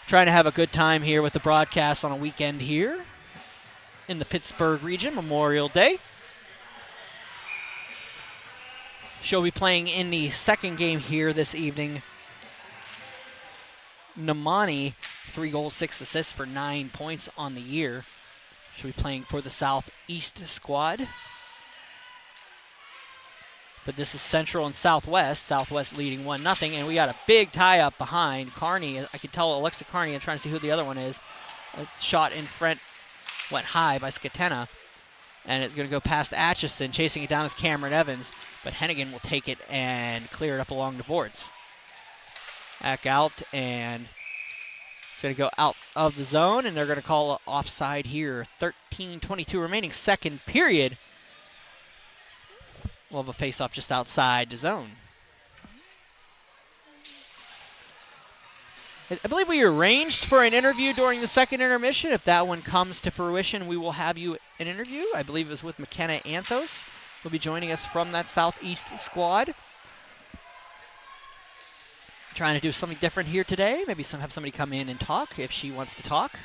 Trying to have a good time here with the broadcast on a weekend here in the Pittsburgh region, Memorial Day. She'll be playing in the second game here this evening. Namani, 3 goals, 6 assists for 9 points on the year. She'll be playing for the Southeast squad. But this is Central and Southwest. Southwest leading 1-0, and we got a big tie-up behind. Carney, I can tell Alexa Carney, I'm trying to see who the other one is. A shot in front went high by Skatena, and it's going to go past Atchison. Chasing it down is Cameron Evans, but Hennigan will take it and clear it up along the boards. Back out, and it's going to go out of the zone, and they're going to call it offside here. 13:22 remaining, second period. We'll have a face-off just outside the zone. I believe we arranged for an interview during the second intermission. If that one comes to fruition, we will have you an interview. I believe it was with McKenna Anthos. Who'll be joining us from that Southeast squad. Trying to do something different here today. Maybe have somebody come in and talk if she wants to talk.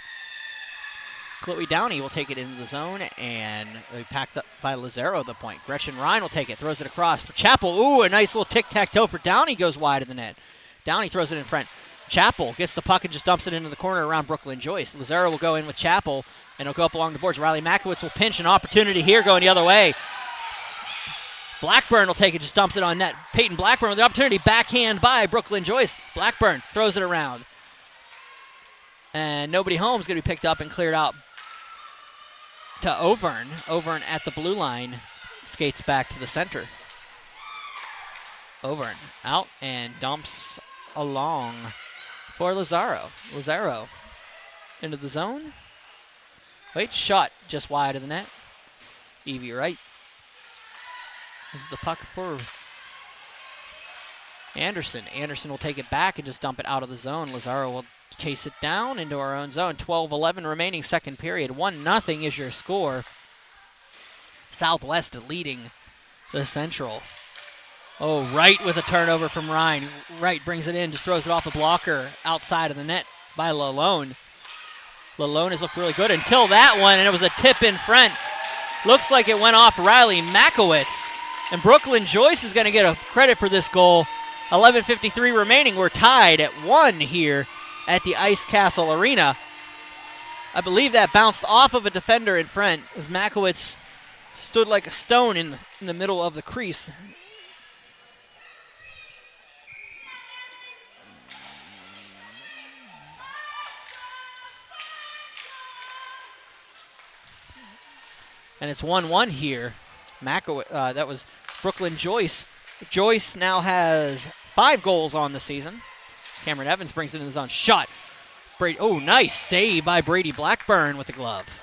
Chloe Downey will take it into the zone, and they'll be packed up by Lazaro at the point. Gretchen Ryan will take it, throws it across for Chapel. Ooh, a nice little tic-tac-toe for Downey, goes wide of the net. Downey throws it in front. Chapel gets the puck and just dumps it into the corner around Brooklyn Joyce. Lazaro will go in with Chapel, and he'll go up along the boards. Riley Makowitz will pinch an opportunity here going the other way. Blackburn will take it, just dumps it on net. Peyton Blackburn with the opportunity, backhand by Brooklyn Joyce. Blackburn throws it around. And nobody home is going to be picked up and cleared out to Auvergne. Auvergne at the blue line skates back to the center. Auvergne out and dumps along for Lazaro. Lazaro into the zone. Wait, shot just wide of the net. Evie Wright. This is the puck for Anderson. Anderson will take it back and just dump it out of the zone. Lazaro will chase it down into our own zone. 12-11 remaining second period. 1-0 is your score. Southwest leading the Central. Oh, Wright with a turnover from Ryan. Wright brings it in, just throws it off the blocker outside of the net by Lalone. Lalone has looked really good until that one, and it was a tip in front. Looks like it went off Riley Makowitz. And Brooklyn Joyce is going to get a credit for this goal. 11:53 remaining. We're tied at 1 here at the Ice Castle Arena. I believe that bounced off of a defender in front as Makowitz stood like a stone in the middle of the crease. And it's 1-1 here. That was Brooklyn Joyce. Joyce now has 5 goals on the season. Cameron Evans brings it in the zone. Shot. Oh, nice save by Brady Blackburn with the glove.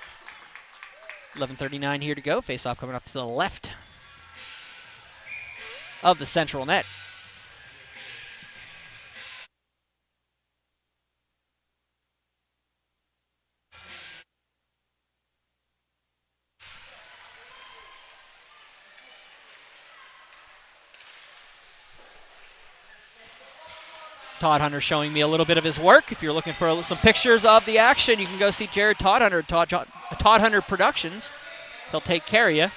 11:39 here to go. Face-off coming up to the left of the central net. Todd Hunter showing me a little bit of his work. If you're looking for some pictures of the action, you can go see Jared Todd Hunter, Todd Hunter Productions. He'll take care of you.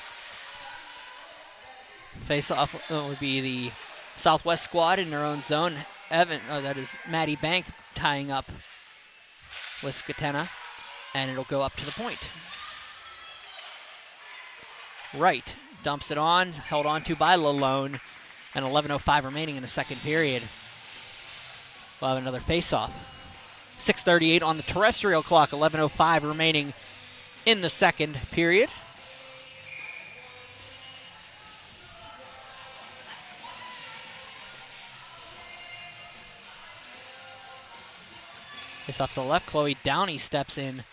Face-off would be the Southwest squad in their own zone. That is Maddie Bank tying up with Skatena, and it'll go up to the point. Wright dumps it on, held on to by Lalone, and 11:05 remaining in the second period. We'll have another face-off. 6:38 on the terrestrial clock, 11:05 remaining in the second period. Face-off to the left, Chloe Downey steps in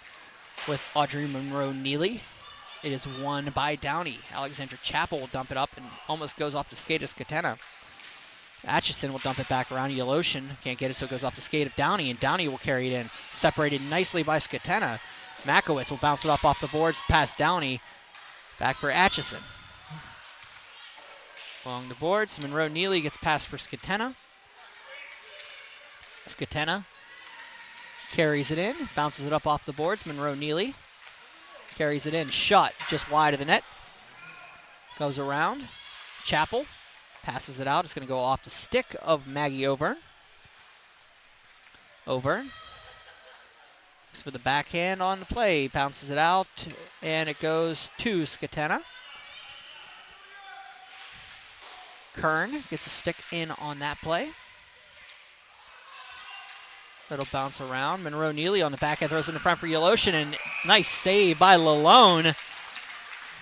with Audrey Monroe-Neely. It is won by Downey. Alexandra Chappell will dump it up and almost goes off the skate of Skatena. Atchison will dump it back around. Yeloshin can't get it, so it goes off the skate of Downey, and Downey will carry it in. Separated nicely by Skatena. Makowitz will bounce it off the boards past Downey. Back for Atchison. Along the boards, Monroe-Neely gets past for Skatena. Skatena carries it in, bounces it up off the boards. Monroe-Neely carries it in. Shot just wide of the net. Goes around. Chappell passes it out. It's going to go off the stick of Maggie Overn. Overn looks for the backhand on the play. Bounces it out, and it goes to Skatena. Kern gets a stick in on that play. That'll bounce around. Monroe-Neely on the backhand throws it in front for Yeloshin, and nice save by Lalone.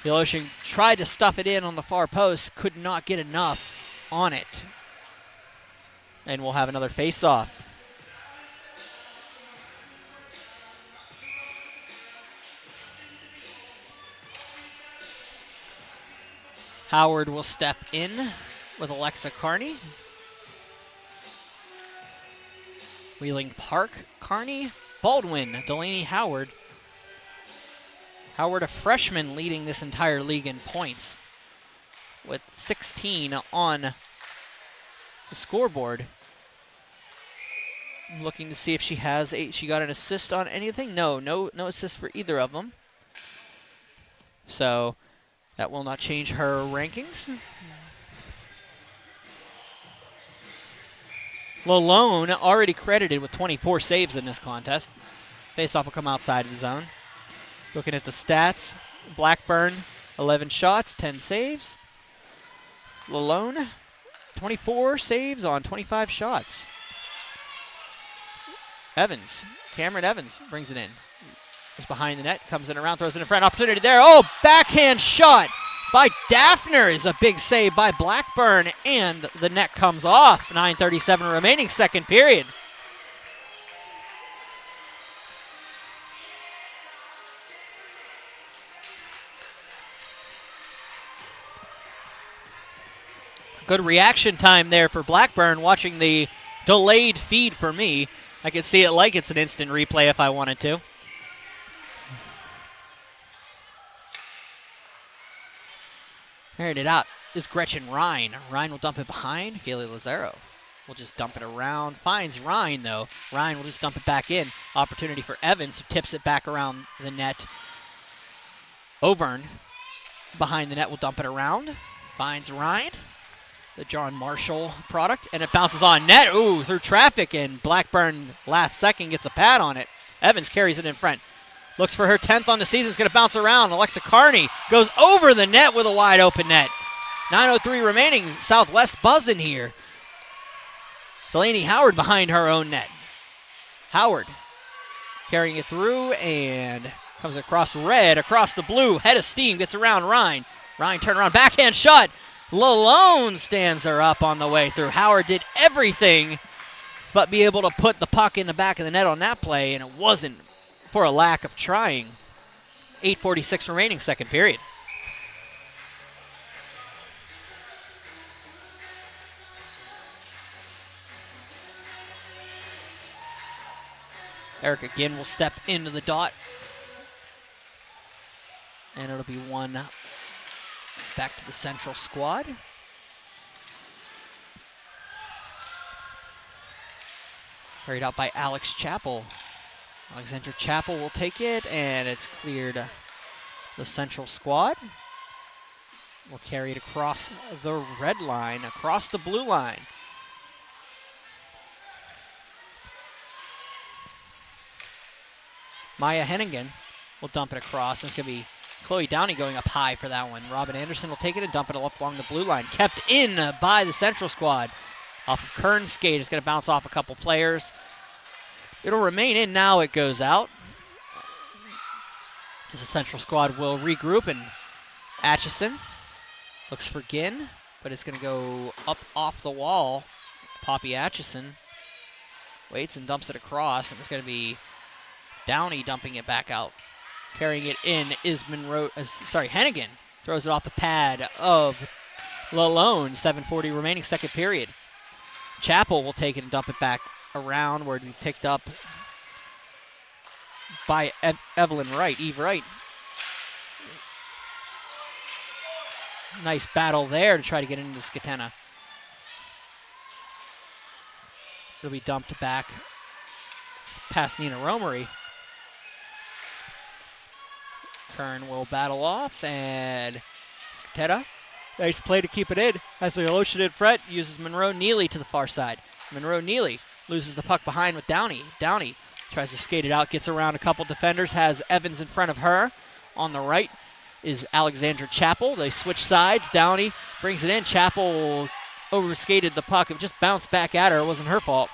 Yeloshin tried to stuff it in on the far post, could not get enough on it. And we'll have another face-off. Howard will step in with Alexa Carney. Wheeling Park, Carney, Baldwin, Delaney Howard. Howard, a freshman, leading this entire league in points with 16 on the scoreboard. I'm looking to see if she got an assist on anything. No assist for either of them. So that will not change her rankings. Lalone already credited with 24 saves in this contest. Faceoff will come outside of the zone. Looking at the stats, Blackburn, 11 shots, 10 saves. Lalone, 24 saves on 25 shots. Evans, Cameron Evans brings it in. It's behind the net, comes in around, throws it in front. Opportunity there. Oh, backhand shot by Daffner is a big save by Blackburn, and the net comes off. 9:37 remaining second period. Good reaction time there for Blackburn, watching the delayed feed for me. I could see it like it's an instant replay if I wanted to. Aired it out is Gretchen Ryan. Ryan will dump it behind. Kaylee Lazaro will just dump it around. Finds Ryan, though. Ryan will just dump it back in. Opportunity for Evans, who tips it back around the net. Overn behind the net will dump it around. Finds Ryan, the John Marshall product, and it bounces on net. Ooh, through traffic, and Blackburn last second gets a pad on it. Evans carries it in front. Looks for her 10th on the season. It's going to bounce around. Alexa Carney goes over the net with a wide open net. 9:03 remaining. Southwest buzzing here. Delaney Howard behind her own net. Howard carrying it through and comes across red, across the blue. Head of steam, gets around Ryan. Ryan turn around, backhand shot. Lalone stands her up on the way through. Howard did everything but be able to put the puck in the back of the net on that play, and it wasn't for a lack of trying. 8:46 remaining, second period. Erica Ginn will step into the dot. And it'll be one back to the central squad. Carried out by Alex Chappell. Alexandra Chappell will take it, and it's cleared the central squad. We'll carry it across the red line, across the blue line. Maya Hennigan will dump it across, and it's going to be Chloe Downey going up high for that one. Robin Anderson will take it and dump it up along the blue line. Kept in by the central squad. Off of Kern's skate, it's going to bounce off a couple players. It'll remain in now, it goes out. As the central squad will regroup, and Atchison looks for Ginn, but it's going to go up off the wall. Poppy Atchison waits and dumps it across, and it's going to be Downey dumping it back out. Carrying it in is Hennigan throws it off the pad of Lalone. 7:40 remaining, second period. Chappell will take it and dump it back around where it be picked up by Evelyn Wright, Eve Wright. Nice battle there to try to get into Skatena. It'll be dumped back past Nina Romery. Kern will battle off, and Skatena, nice play to keep it in. Has the Alotian in front, uses Monroe Neely to the far side. Monroe Neely loses the puck behind with Downey. Downey tries to skate it out, gets around a couple defenders, has Evans in front of her. On the right is Alexandra Chappell. They switch sides. Downey brings it in. Chappell overskated the puck. It just bounced back at her. It wasn't her fault.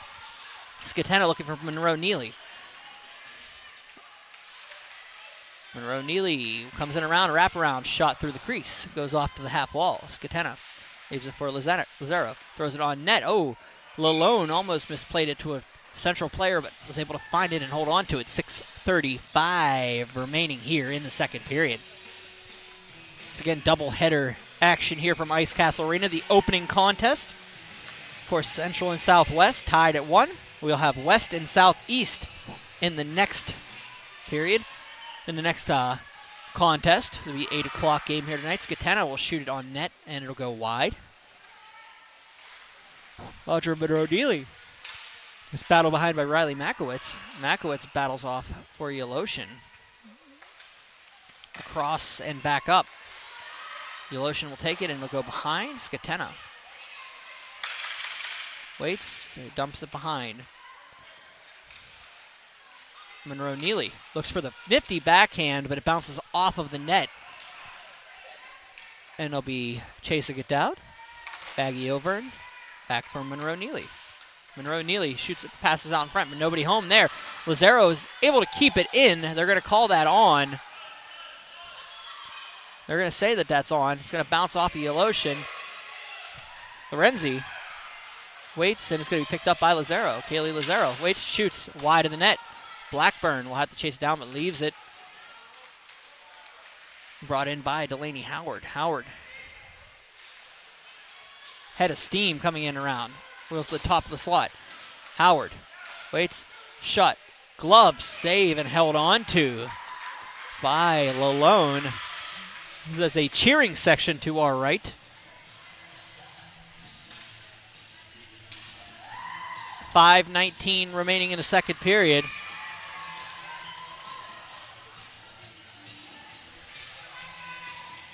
Skatena looking for Monroe Neely. Monroe Neely comes in around, wraparound shot through the crease. Goes off to the half wall. Skatena leaves it for Lazaro. Throws it on net. Oh, Lalone almost misplayed it to a central player, but was able to find it and hold on to it. 6:35 remaining here in the second period. It's again double-header action here from Ice Castle Arena. The opening contest. Of course, Central and Southwest tied at 1. We'll have West and Southeast in the next period. In the next contest, it'll be 8 o'clock game here tonight. Skatena will shoot it on net, and it'll go wide. Audra Monroe Neely is battled behind by Riley Makowitz. Makowitz battles off for Yeloshin. Across and back up. Yeloshin will take it, and it'll go behind Skatena. Waits, dumps it behind. Monroe Neely looks for the nifty backhand, but it bounces off of the net. And it'll be chasing it down. Baggy over, back for Monroe Neely. Monroe Neely shoots it, passes out in front, but nobody home there. Lazaro is able to keep it in. They're going to call that on. They're going to say that that's on. It's going to bounce off of Yeloshin. Lorenzi waits, and it's going to be picked up by Lazaro. Kaylee Lazaro waits, shoots wide of the net. Blackburn will have to chase down, but leaves it. Brought in by Delaney Howard. Howard head of steam coming in around. Wheels to the top of the slot. Howard waits, shut, glove, save, and held on to by Lalone. There's a cheering section to our right. 5:19 remaining in the second period.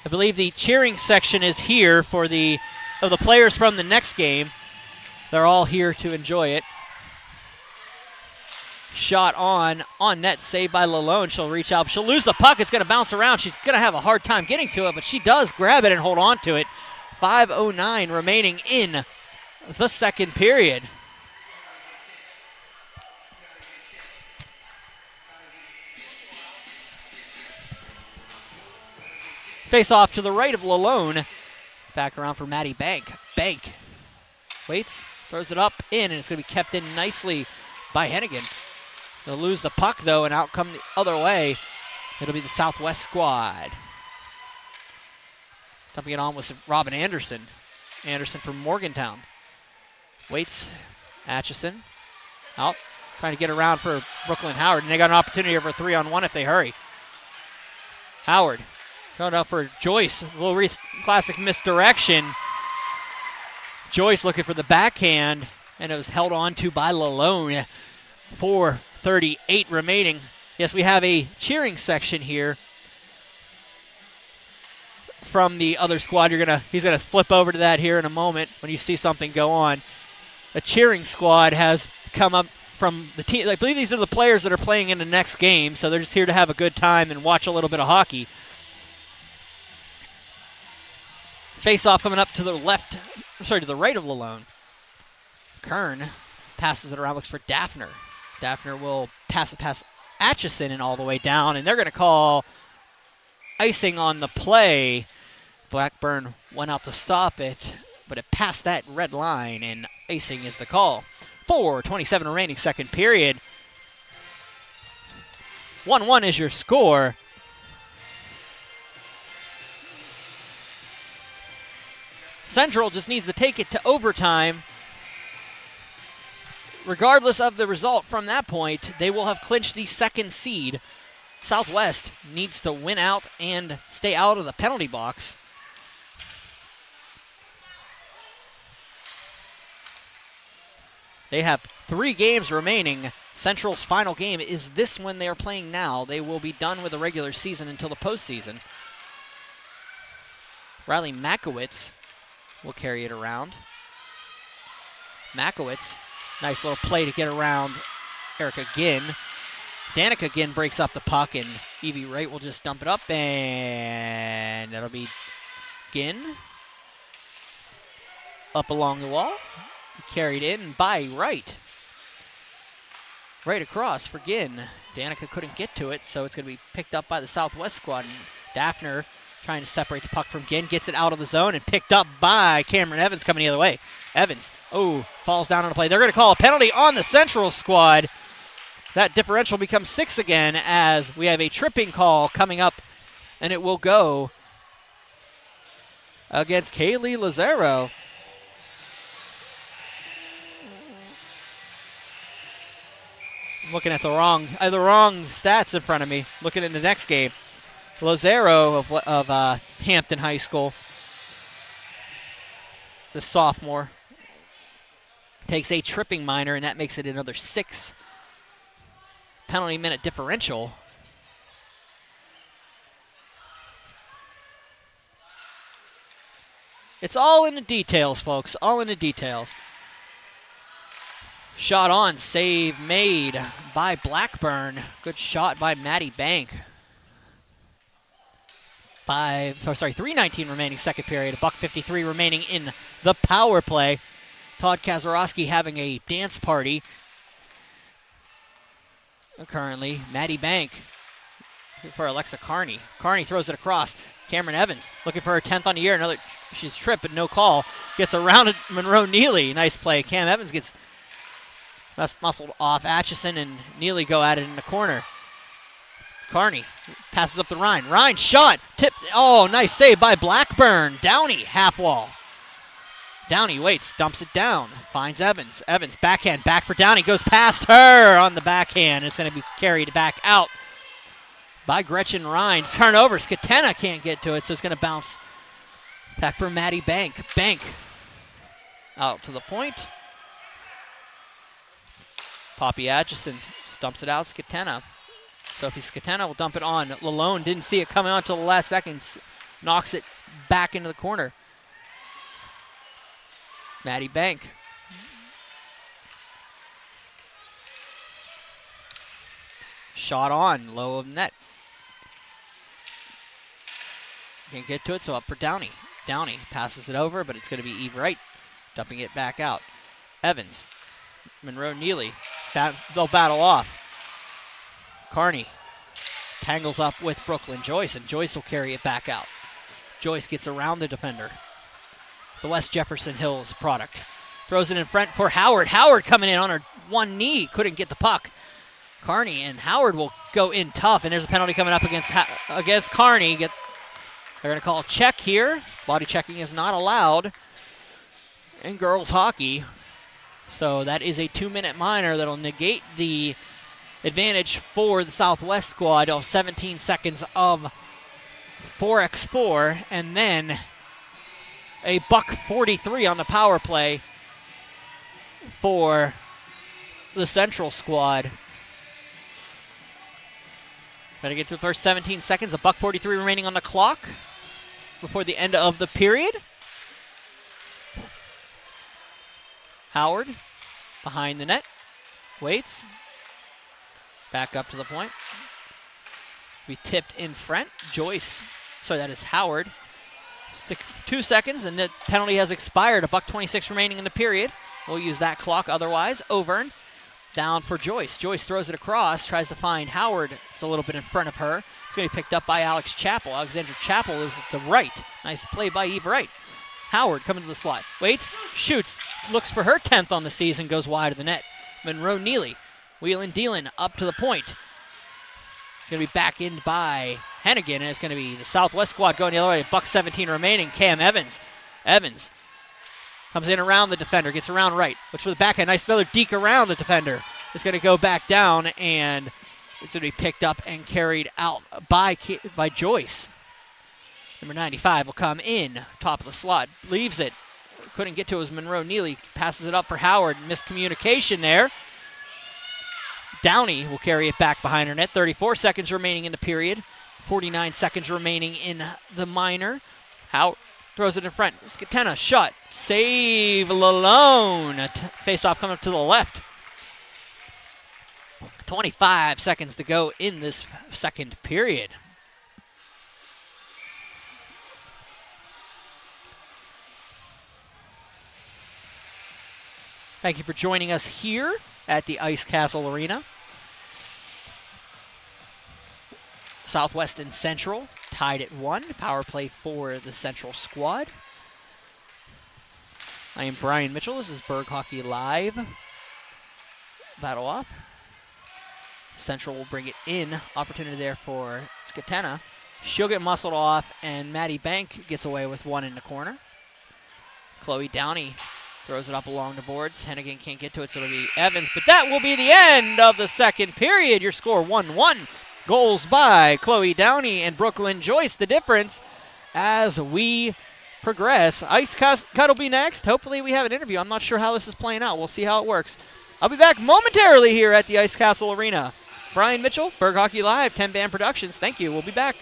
I believe the cheering section is here for the players from the next game. They're all here to enjoy it. Shot on net, saved by Lalone. She'll reach out. She'll lose the puck. It's going to bounce around. She's going to have a hard time getting to it, but she does grab it and hold on to it. 5:09 remaining in the second period. Face off to the right of Lalone. Back around for Maddie Bank. Bank waits, throws it up in, and it's going to be kept in nicely by Hennigan. They'll lose the puck, though, and out come the other way. It'll be the Southwest squad. Dumping it on with Robin Anderson. Anderson from Morgantown. Waits, Atchison. Out, trying to get around for Brooklyn Howard, and they got an opportunity here for a 3-on-1 if they hurry. Howard. Going up for Joyce. A little classic misdirection. Joyce looking for the backhand, and it was held on to by Lalone. 4:38 remaining. Yes, we have a cheering section here from the other squad. He's gonna flip over to that here in a moment when you see something go on. A cheering squad has come up from the team. I believe these are the players that are playing in the next game, so they're just here to have a good time and watch a little bit of hockey. Face-off coming up to the to the right of Lalone. Kern passes it around, looks for Daphner. Daphner will pass it past Atchison and all the way down, and they're going to call icing on the play. Blackburn went out to stop it, but it passed that red line, and icing is the call. 4:27 remaining second period. 1-1 is your score. Central just needs to take it to overtime. Regardless of the result from that point, they will have clinched the second seed. Southwest needs to win out and stay out of the penalty box. They have 3 games remaining. Central's final game is this one they are playing now. They will be done with the regular season until the postseason. Riley Makowitz will carry it around. Makowitz, nice little play to get around Erica Ginn. Danica Ginn breaks up the puck, and Evie Wright will just dump it up, and that'll be Ginn. Up along the wall, carried in by Wright. Right across for Ginn. Danica couldn't get to it, so it's going to be picked up by the Southwest squad. And Daphner trying to separate the puck from Ginn, gets it out of the zone and picked up by Cameron Evans coming the other way. Evans, falls down on the play. They're going to call a penalty on the Central squad. That differential becomes 6 again as we have a tripping call coming up, and it will go against Kaylee Lazaro. I'm looking at the wrong stats in front of me. Looking at the next game. Lazaro of Hampton High School, the sophomore, takes a tripping minor, and that makes it another 6 penalty minute differential. It's all in the details, folks, all in the details. Shot on, save made by Blackburn. Good shot by Maddie Bank. 3:19 remaining second period. $1:53 remaining in the power play. Todd Kazarowski having a dance party. Currently, Maddie Bank for Alexa Carney. Carney throws it across. Cameron Evans looking for her 10th on the year. She's tripped, but no call. Gets around Monroe Neely. Nice play. Cam Evans gets muscled off. Atchison and Neely go at it in the corner. Carney passes up to Ryan. Ryan shot. Tipped. Oh, nice save by Blackburn. Downey, half wall. Downey waits, dumps it down, finds Evans. Evans, backhand, back for Downey, goes past her on the backhand. It's going to be carried back out by Gretchen Ryan. Turnover, Skatena can't get to it, so it's going to bounce back for Maddie Bank. Bank out to the point. Poppy Atchison dumps it out, Skatena. Sophie Skatena will dump it on. Lalone didn't see it coming on until the last seconds. Knocks it back into the corner. Maddie Bank. Shot on, low of net. Can't get to it, so up for Downey. Downey passes it over, but it's going to be Eve Wright dumping it back out. Evans. Monroe Neely. They'll battle off. Kearney tangles up with Brooklyn Joyce, and Joyce will carry it back out. Joyce gets around the defender. The West Jefferson Hills product. Throws it in front for Howard. Howard coming in on her one knee. Couldn't get the puck. Kearney and Howard will go in tough, and there's a penalty coming up against Kearney. They're going to call a check here. Body checking is not allowed in girls hockey. So that is a 2-minute minor that'll negate the advantage for the Southwest squad of 17 seconds of 4x4, and then a $1:43 on the power play for the Central squad. Better get to the first 17 seconds. A $1:43 remaining on the clock before the end of the period. Howard behind the net. Waits. Back up to the point. We tipped in front. Joyce. Sorry, that is Howard. 2 seconds, and the penalty has expired. A $1:26 remaining in the period. We'll use that clock otherwise. Overn down for Joyce. Joyce throws it across, tries to find Howard. It's a little bit in front of her. It's going to be picked up by Alex Chappell. Alexandra Chappell is to right. Nice play by Eve Wright. Howard coming to the slot. Waits, shoots, looks for her 10th on the season, goes wide of the net. Monroe Neely, wheeling, dealing, up to the point. Going to be back in by Hennigan, and it's going to be the Southwest squad going the other way. $1:17 remaining. Cam Evans. Evans comes in around the defender, gets around right. Looks for the backhand. Nice another deke around the defender. It's going to go back down, and it's going to be picked up and carried out by Joyce. Number 95 will come in, top of the slot. Leaves it. Couldn't get to it as Monroe Neely. Passes it up for Howard. Miscommunication there. Downey will carry it back behind her net. 34 seconds remaining in the period. 49 seconds remaining in the minor. Howard throws it in front. Skatena, shot. Save Lalone. Face-off coming up to the left. 25 seconds to go in this second period. Thank you for joining us here at the Ice Castle Arena. Southwest and Central tied at 1. Power play for the Central squad. I am Brian Mitchell. This is Berg Hockey Live. Battle off. Central will bring it in. Opportunity there for Skatena. She'll get muscled off, and Maddie Bank gets away with one in the corner. Chloe Downey throws it up along the boards. Hennigan can't get to it, so it'll be Evans. But that will be the end of the second period. Your score 1-1. Goals by Chloe Downey and Brooklyn Joyce. The difference as we progress. Ice Cut will be next. Hopefully we have an interview. I'm not sure how this is playing out. We'll see how it works. I'll be back momentarily here at the Ice Castle Arena. Brian Mitchell, Berg Hockey Live, 10 Band Productions. Thank you. We'll be back.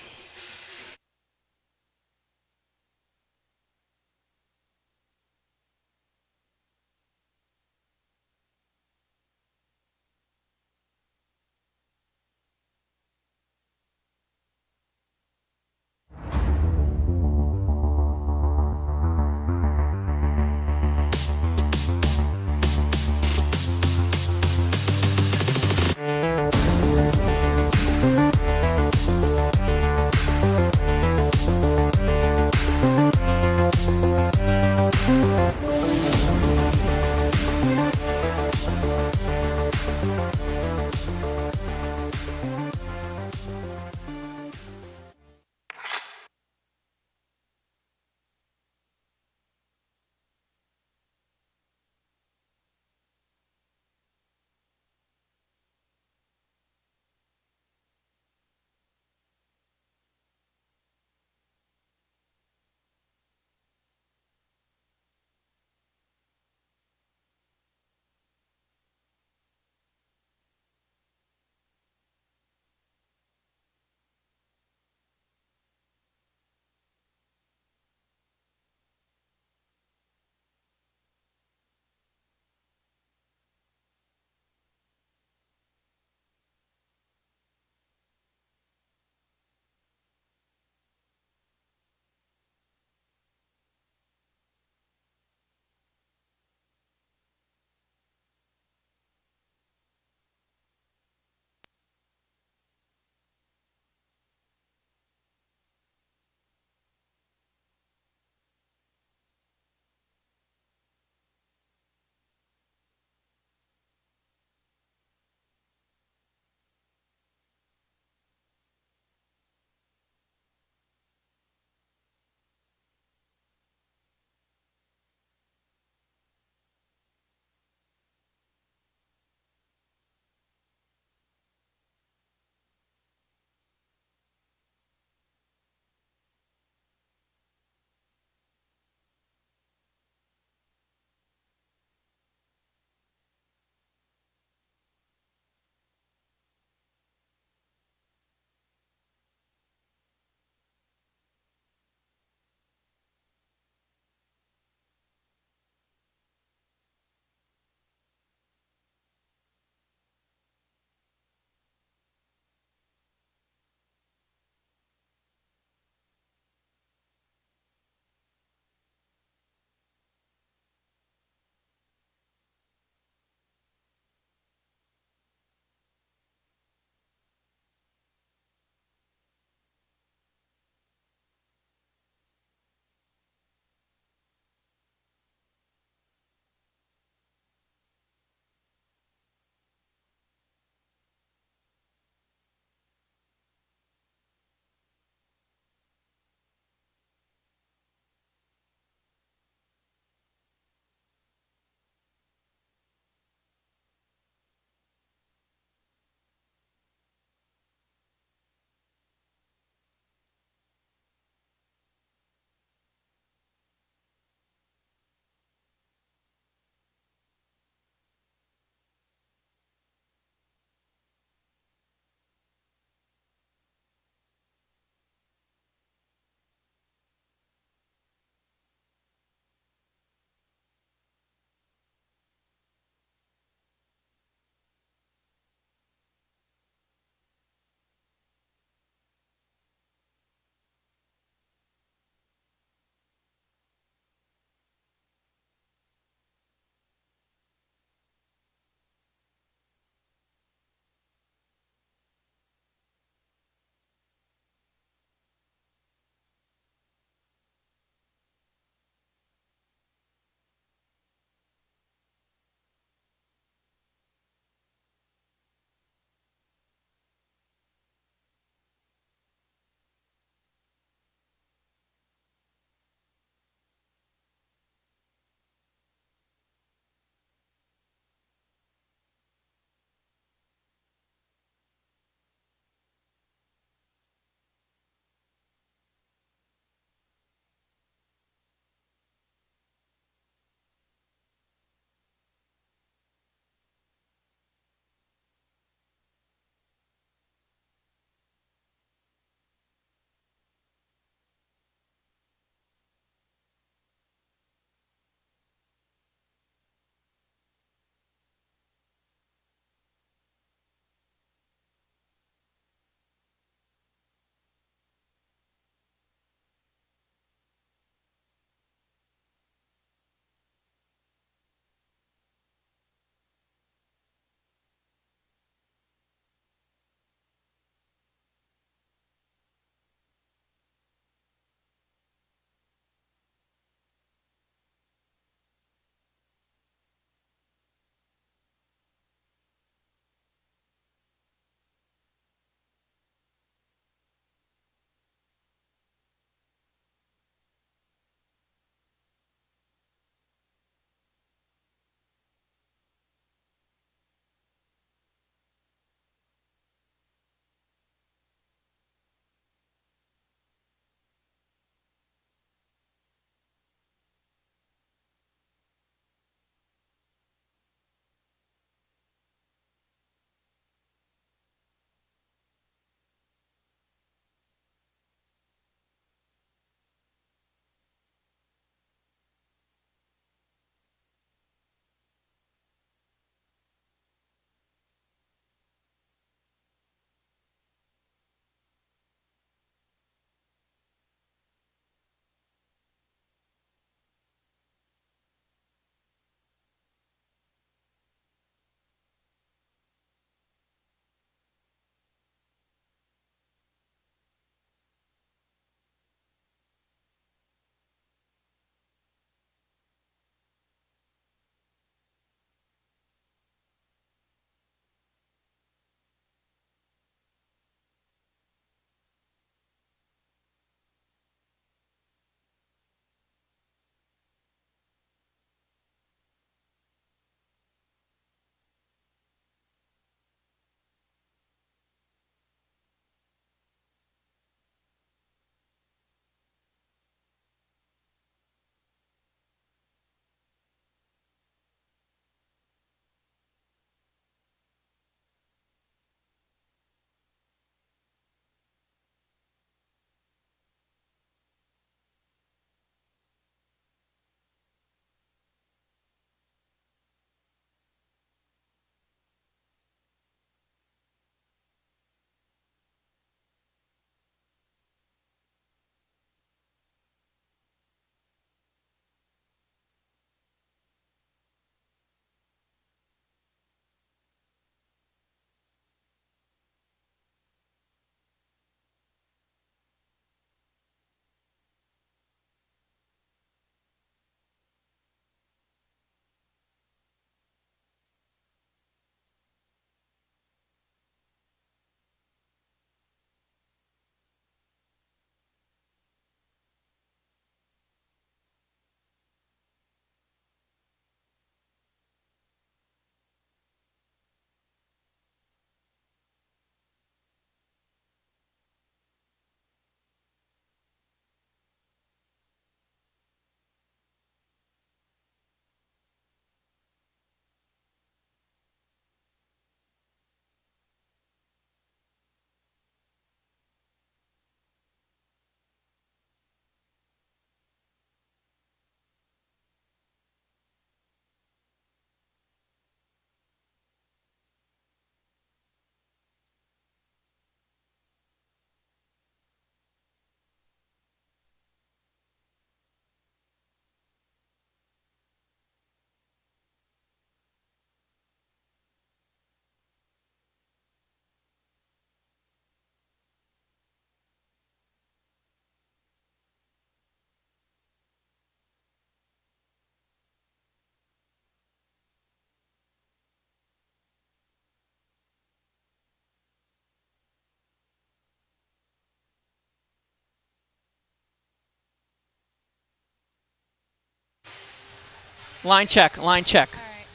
Line check, line check. All right.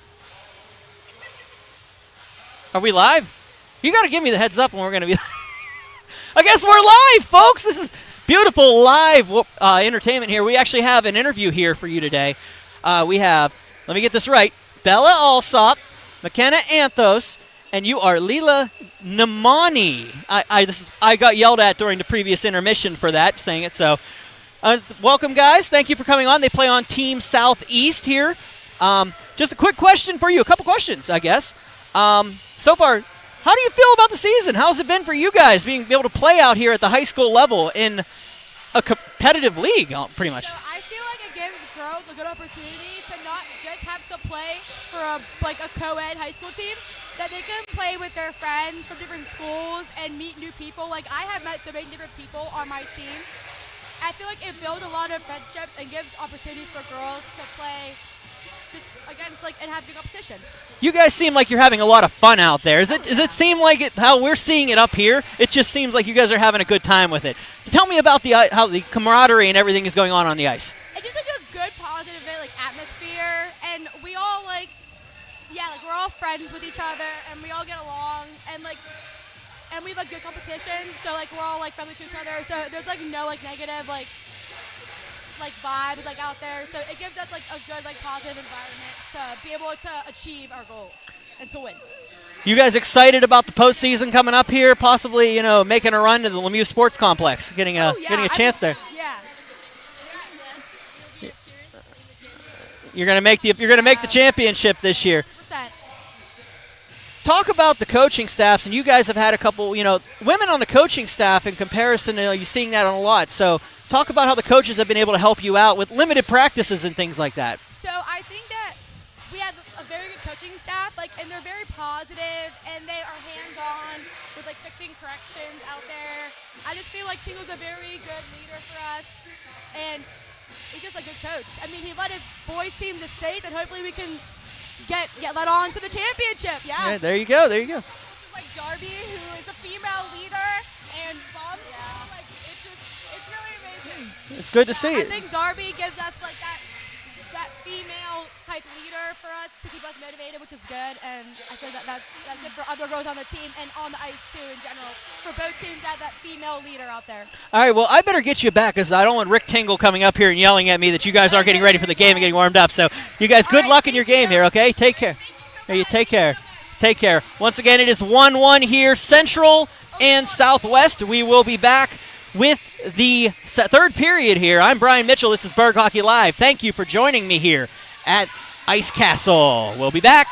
Are we live? You got to give me the heads up when we're going to be. I guess we're live, folks. This is beautiful live entertainment here. We actually have an interview here for you today. We have, let me get this right, Bella Alsop, McKenna Anthos, and you are Leela Namani. I got yelled at during the previous intermission for that, saying it. So, welcome, guys. Thank you for coming on. They play on Team Southeast here. Just a quick question for you. A couple questions, I guess. So far, how do you feel about the season? How's it been for you guys being able to play out here at the high school level in a competitive league, pretty much? So I feel like it gives girls a good opportunity to not just have to play for a co-ed high school team, that they can play with their friends from different schools and meet new people. Like, I have met so many different people on my team. I feel like it builds a lot of friendships and gives opportunities for girls to play just against and have the competition. You guys seem like you're having a lot of fun out there. Does it seem like it, how we're seeing it up here? It just seems like you guys are having a good time with it. Tell me about how the camaraderie and everything is going on the ice. It's just a good, positive atmosphere, and we all we're all friends with each other, and we all get along, and we have a good competition. So we're all friendly to each other. So there's no negative vibes out there. So it gives us a good positive environment to be able to achieve our goals and to win. You guys excited about the postseason coming up here? Possibly, making a run to the Lemieux Sports Complex, getting a chance there. Yeah. You're gonna make the championship this year. 100%. Talk about the coaching staffs, and you guys have had a couple, women on the coaching staff in comparison. You're seeing that on a lot. So talk about how the coaches have been able to help you out with limited practices and things like that. So I think that we have a very good coaching staff, and they're very positive, and they are hands-on with fixing corrections out there. I just feel like Tingle's a very good leader for us, and he's just a good coach. I mean, he led his boys team to state, and hopefully we can get led on to the championship. Yeah. There you go. Which is Darby, who is a female leader, and Mom. Yeah. It's really amazing. It's good to see I it. think Darby gives us that female type leader for us to keep us motivated, which is good. And I feel that's good for other girls on the team and on the ice too in general. For both teams to have that female leader out there. All right, well, I better get you back because I don't want Rick Tingle coming up here and yelling at me that you guys aren't getting ready for the game and getting warmed up. So you guys, good luck in your game here, okay? Take care. Hey, you take care. Take care. Once again, it is 1-1 here, Central and Southwest. We will be back with the third period here. I'm Brian Mitchell. This is Berg Hockey Live. Thank you for joining me here at Ice Castle. We'll be back.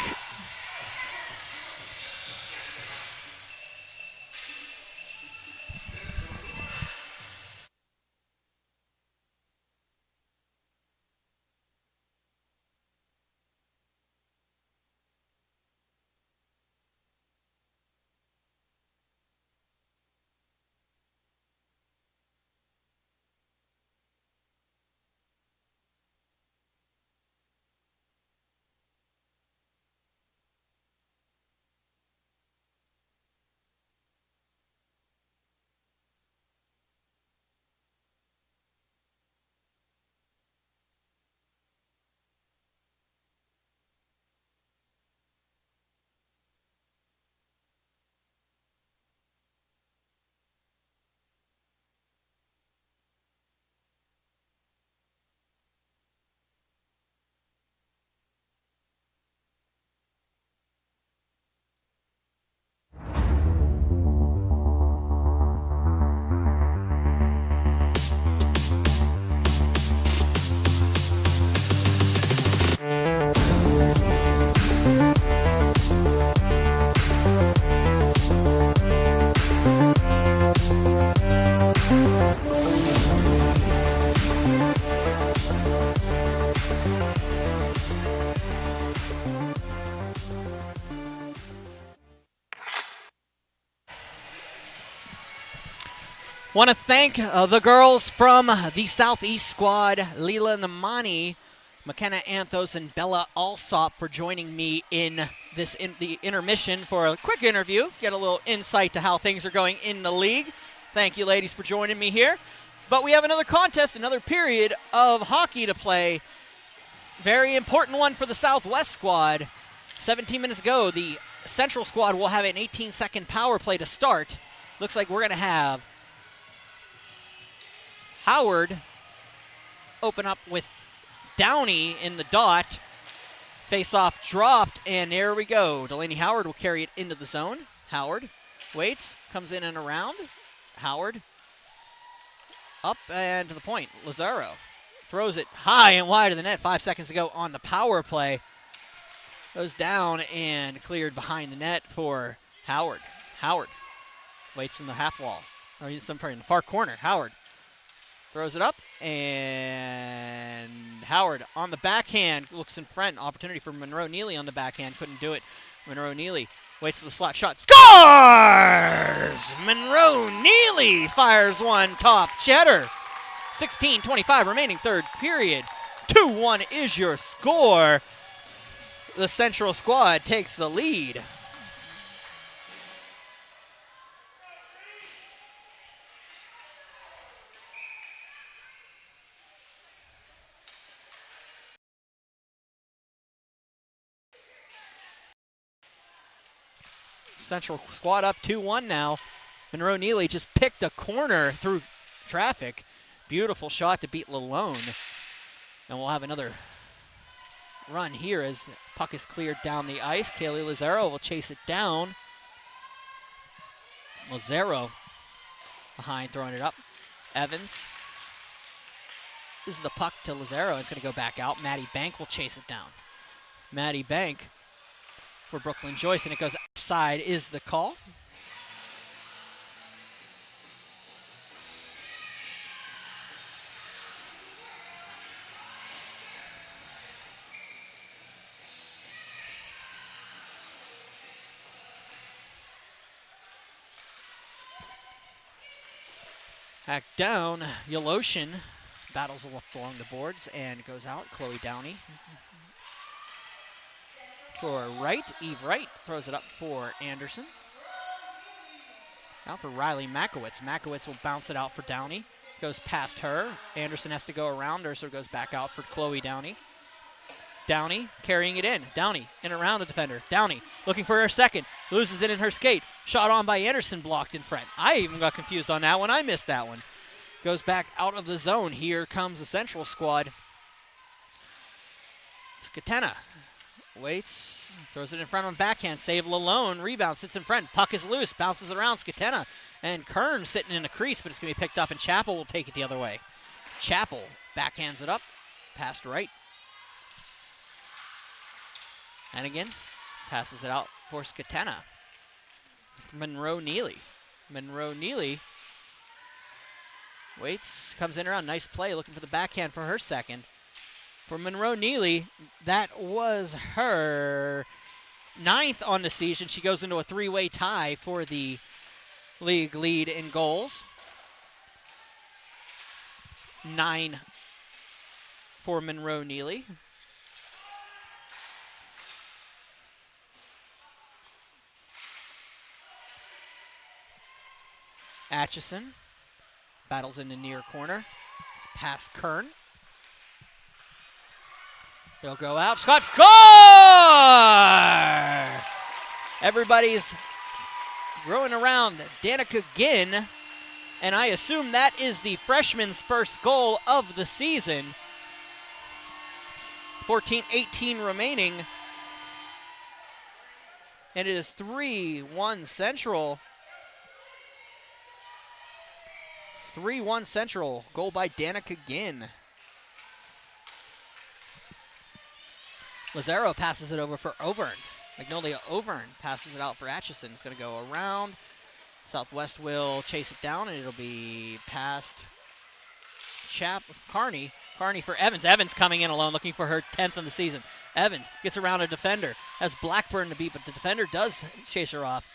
Want to thank the girls from the Southeast squad, Leela Namani, McKenna Anthos, and Bella Alsop for joining me in the intermission for a quick interview, get a little insight to how things are going in the league. Thank you, ladies, for joining me here. But we have another contest, another period of hockey to play very important one for the Southwest squad. 17 minutes ago, the Central squad will have an 18-second power play to start. Looks like we're going to have Howard open up with Downey in the dot. Face-off dropped, and there we go. Delaney Howard will carry it into the zone. Howard waits, comes in and around. Howard up and to the point. Lazaro throws it high and wide of the net. 5 seconds to go on the power play. Goes down and cleared behind the net for Howard. Howard waits in the half wall. Or he's in the far corner. Howard throws it up, and Howard on the backhand looks in front. Opportunity for Monroe Neely on the backhand. Couldn't do it. Monroe Neely waits for the slot shot. Scores! Monroe Neely fires one top cheddar. 16:25 remaining third period. 2-1 is your score. The Central squad takes the lead. Central squad up 2-1 now. Monroe Neely just picked a corner through traffic. Beautiful shot to beat Lalone. And we'll have another run here as the puck is cleared down the ice. Kaylee Lazaro will chase it down. Lazaro behind, throwing it up. Evans. This is the puck to Lazaro. It's going to go back out. Maddie Bank will chase it down. Maddie Bank for Brooklyn Joyce, and it goes outside is the call. Back down, Yeloshin battles along the boards and goes out. Chloe Downey for Wright. Eve Wright throws it up for Anderson. Now for Riley Makowitz. Makowitz will bounce it out for Downey. Goes past her. Anderson has to go around her, so it goes back out for Chloe Downey. Downey carrying it in. Downey in around the defender. Downey looking for her second. Loses it in her skate. Shot on by Anderson, blocked in front. I even got confused on that one. I missed that one. Goes back out of the zone. Here comes the Central squad. Skatena waits. Throws it in front on backhand. Save Lalone. Rebound. Sits in front. Puck is loose. Bounces around. Skatena. And Kern sitting in a crease, but it's going to be picked up, and Chappell will take it the other way. Chappell backhands it up. Past right. And again, passes it out for Skatena. Monroe Neely. Monroe Neely waits, comes in around. Nice play, looking for the backhand for her second. For Monroe Neely, that was her 9th on the season. She goes into a 3-way tie for the league lead in goals. 9 for Monroe Neely. Atchison battles in the near corner. It's past Kern. He'll go out. Scott score! Everybody's growing around Danica Ginn, and I assume that is the freshman's first goal of the season. 14:18 remaining. And it is 3-1 Central. 3-1 Central. Goal by Danica Ginn. Lazaro passes it over for Overn. Magnolia Overn passes it out for Atchison. It's going to go around. Southwest will chase it down, and it'll be past Carney. Carney for Evans. Evans coming in alone, looking for her 10th of the season. Evans gets around a defender. Has Blackburn to beat, but the defender does chase her off.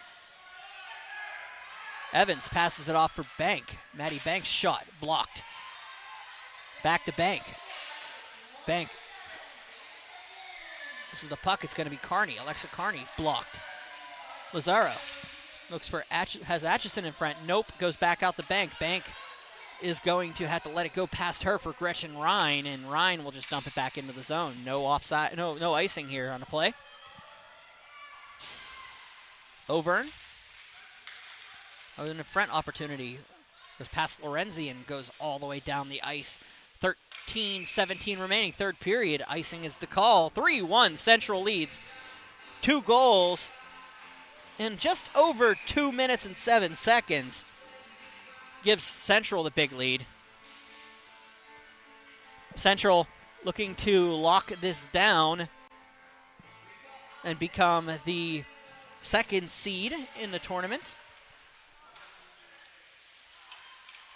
Evans passes it off for Bank. Maddie Bank's shot blocked. Back to Bank. Bank. This is the puck. It's going to be Carney. Alexa Carney blocked. Lazaro looks for has Atchison in front. Nope. Goes back out to Bank. Bank is going to have to let it go past her for Gretchen Ryan, and Ryan will just dump it back into the zone. No offside, no icing here on the play. Overn. In the front opportunity. Goes past Lorenzi and goes all the way down the ice. 13-17 remaining, third period. Icing is the call. 3-1 Central leads. 2 goals in just over 2 minutes and 7 seconds. Gives Central the big lead. Central looking to lock this down and become the 2nd seed in the tournament.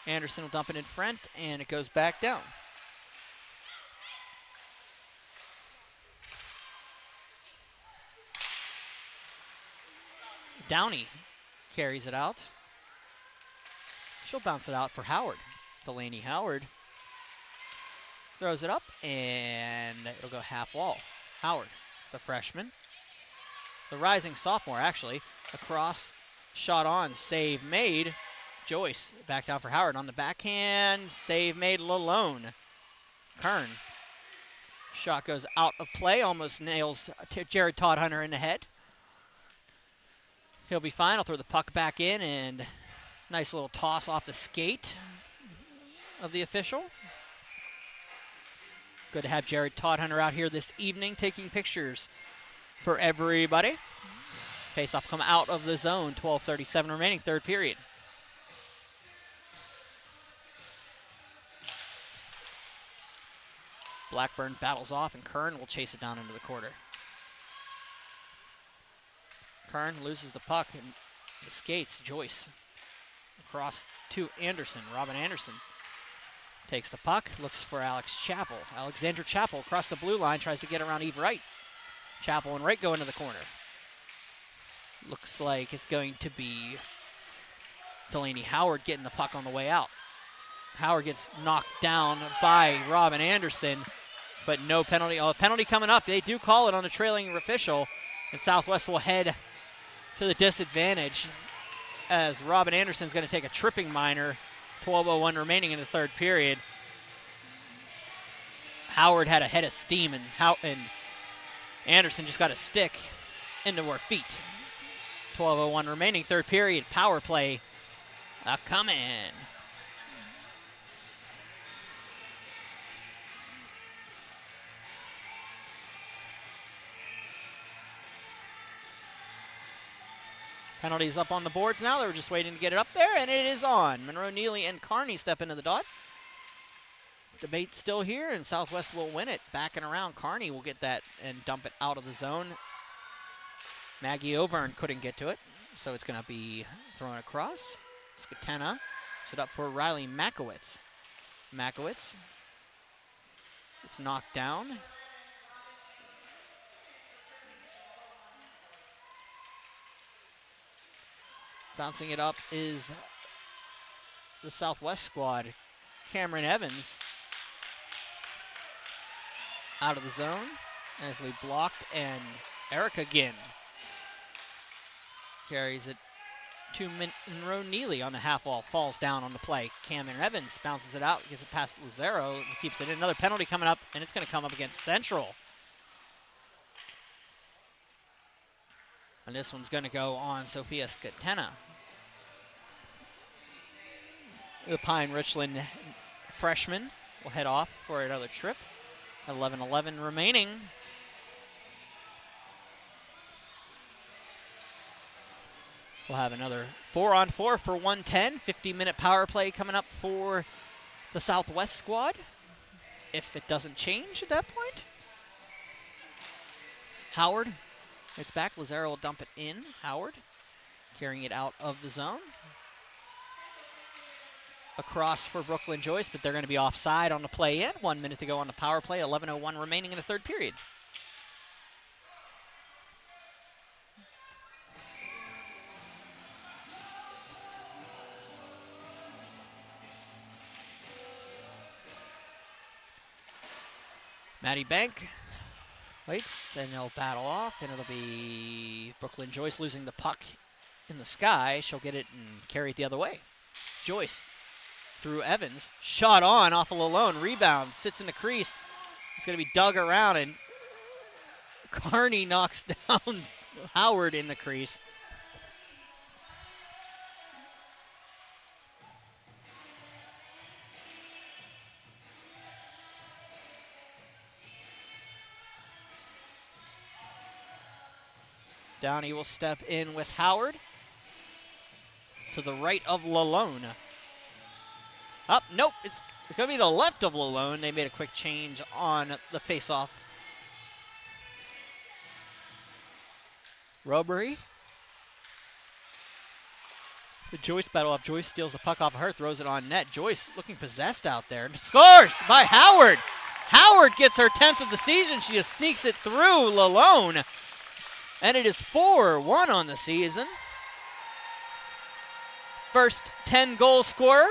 Anderson will dump it in front, and it goes back down. Downey carries it out. She'll bounce it out for Howard. Delaney Howard throws it up, and it'll go half wall. Howard, the freshman. The rising sophomore, actually. Across, shot on, save made. Joyce back down for Howard on the backhand. Save made alone. Kern. Shot goes out of play. Almost nails Jared Todd Hunter in the head. He'll be fine. I'll throw the puck back in, and nice little toss off the skate of the official. Good to have Jared Todd Hunter out here this evening taking pictures for everybody. Face-off come out of the zone. 12:37 remaining, third period. Blackburn battles off, and Kern will chase it down into the quarter. Kern loses the puck and the skates. Joyce across to Anderson. Robin Anderson takes the puck, looks for Alex Chappell. Alexandra Chappell across the blue line, tries to get around Eve Wright. Chappell and Wright go into the corner. Looks like it's going to be Delaney Howard getting the puck on the way out. Howard gets knocked down by Robin Anderson, but no penalty. Oh, penalty coming up. They do call it on the trailing official, and Southwest will head to the disadvantage as Robin Anderson's going to take a tripping minor. 12:01 remaining in the third period. Howard had a head of steam, and Anderson just got a stick into her feet. 12:01 remaining, third period. Power play coming. Penalties up on the boards now. They were just waiting to get it up there, and it is on. Monroe Neely and Kearney step into the dot. Debate still here, and Southwest will win it. Backing around, Kearney will get that and dump it out of the zone. Maggie Overn couldn't get to it, so it's going to be thrown across. Skatena puts it up for Riley Makowitz. Makowitz. It's knocked down. Bouncing it up is the Southwest squad. Cameron Evans out of the zone as we blocked, and Erica Ginn carries it to Monroe Neely on the half wall, falls down on the play. Cameron Evans bounces it out, gets it past Lazaro, and keeps it in. Another penalty coming up, and it's going to come up against Central. And this one's going to go on Sophia Skatena. The Pine Richland freshman will head off for another trip. 11:11 remaining. We'll have another 4-on-4 for 110. 50-minute power play coming up for the Southwest squad, if it doesn't change at that point. Howard, it's back. Lazaro will dump it in. Howard carrying it out of the zone. Across for Brooklyn Joyce, but they're going to be offside on the play in. 1 minute to go on the power play. 11:01 remaining in the third period. Maddie Bank waits, and they'll battle off, and it'll be Brooklyn Joyce losing the puck in the sky. She'll get it and carry it the other way. Joyce through Evans. Shot on off of Lalone. Rebound. Sits in the crease. It's going to be dug around, and Kearney knocks down Howard in the crease. Downey will step in with Howard to the right of Lalone. Up, nope, it's going to be the left of Lalone. They made a quick change on the faceoff. Robbery. The Joyce battle up. Joyce steals the puck off of her, throws it on net. Joyce looking possessed out there. Scores by Howard. Howard gets her 10th of the season. She just sneaks it through Lalone. And it is 4-1 on the season. First 10-goal scorer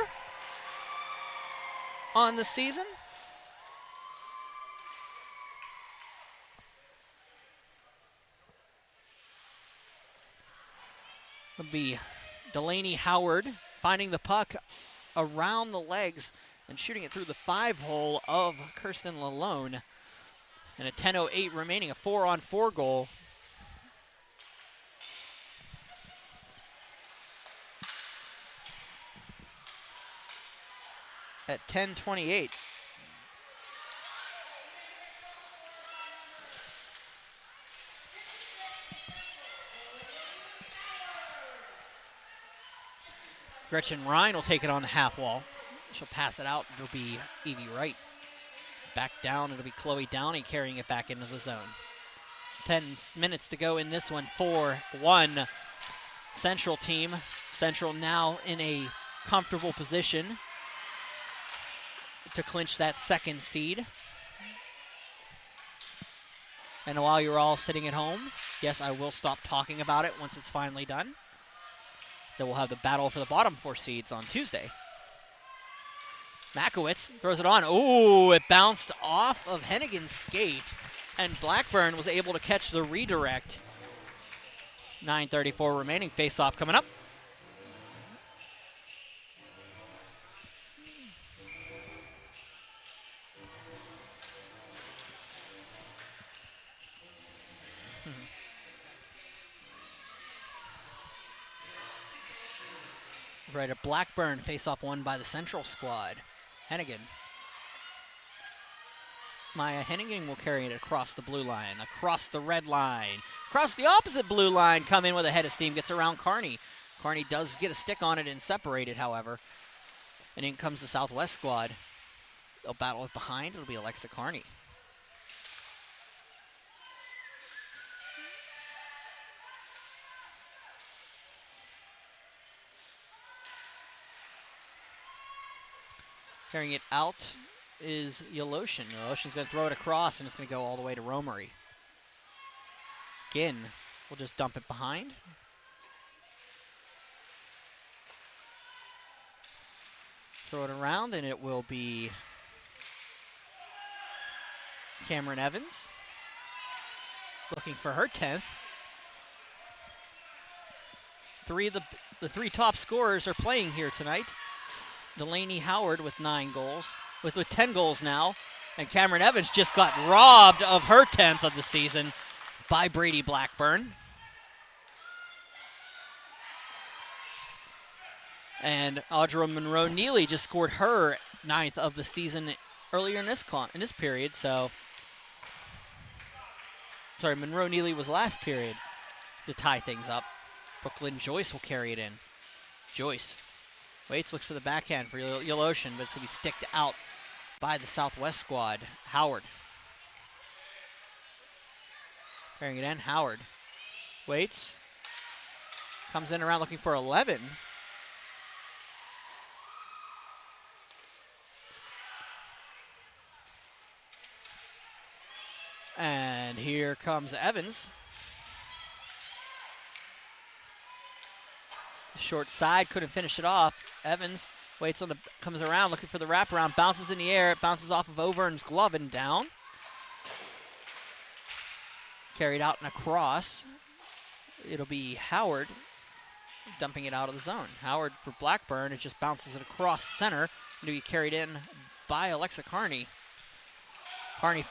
on the season. It'll be Delaney Howard finding the puck around the legs and shooting it through the 5-hole of Kirsten Lalone. And a 10:08 remaining, a 4-on-4 goal. At 10:28. Gretchen Ryan will take it on the half wall. She'll pass it out. It'll be Evie Wright. Back down, it'll be Chloe Downey carrying it back into the zone. 10 minutes to go in this one. 4-1 Central team. Central now in a comfortable position to clinch that second seed. And while you're all sitting at home, yes, I will stop talking about it once it's finally done. Then we'll have the battle for the bottom 4 seeds on Tuesday. Makowitz throws it on. Ooh, it bounced off of Hennigan's skate, and Blackburn was able to catch the redirect. 9:34 remaining. Face-off coming up. Right at Blackburn, face-off won by the Central squad. Hennigan. Maya Hennigan will carry it across the blue line, across the red line, across the opposite blue line, come in with a head of steam, gets around Kearney. Kearney does get a stick on it and separate it, however. And in comes the Southwest squad. They'll battle it behind. It'll be Alexa Kearney. Carrying it out is Yeloshin. Yeloshin's going to throw it across, and it's going to go all the way to Romery. Again, we'll just dump it behind. Throw it around, and it will be Cameron Evans looking for her 10th. The three top scorers are playing here tonight. Delaney Howard with 9 goals, with 10 goals now. And Cameron Evans just got robbed of her 10th of the season by Brady Blackburn. And Audra Monroe-Neely just scored her 9th of the season earlier in this period. So, sorry, Monroe-Neely was last period to tie things up. Brooklyn Joyce will carry it in. Joyce waits, looks for the backhand for Yeloshin, but it's going to be sticked out by the Southwest squad. Howard. Carrying it in, Howard. Waits. Comes in around looking for 11. And here comes Evans. Short side, couldn't finish it off. Evans waits comes around looking for the wraparound, bounces in the air, it bounces off of Overn's glove and down. Carried out and across. It'll be Howard dumping it out of the zone. Howard for Blackburn. It just bounces it across center. To be carried in by Alexa Carney. Carney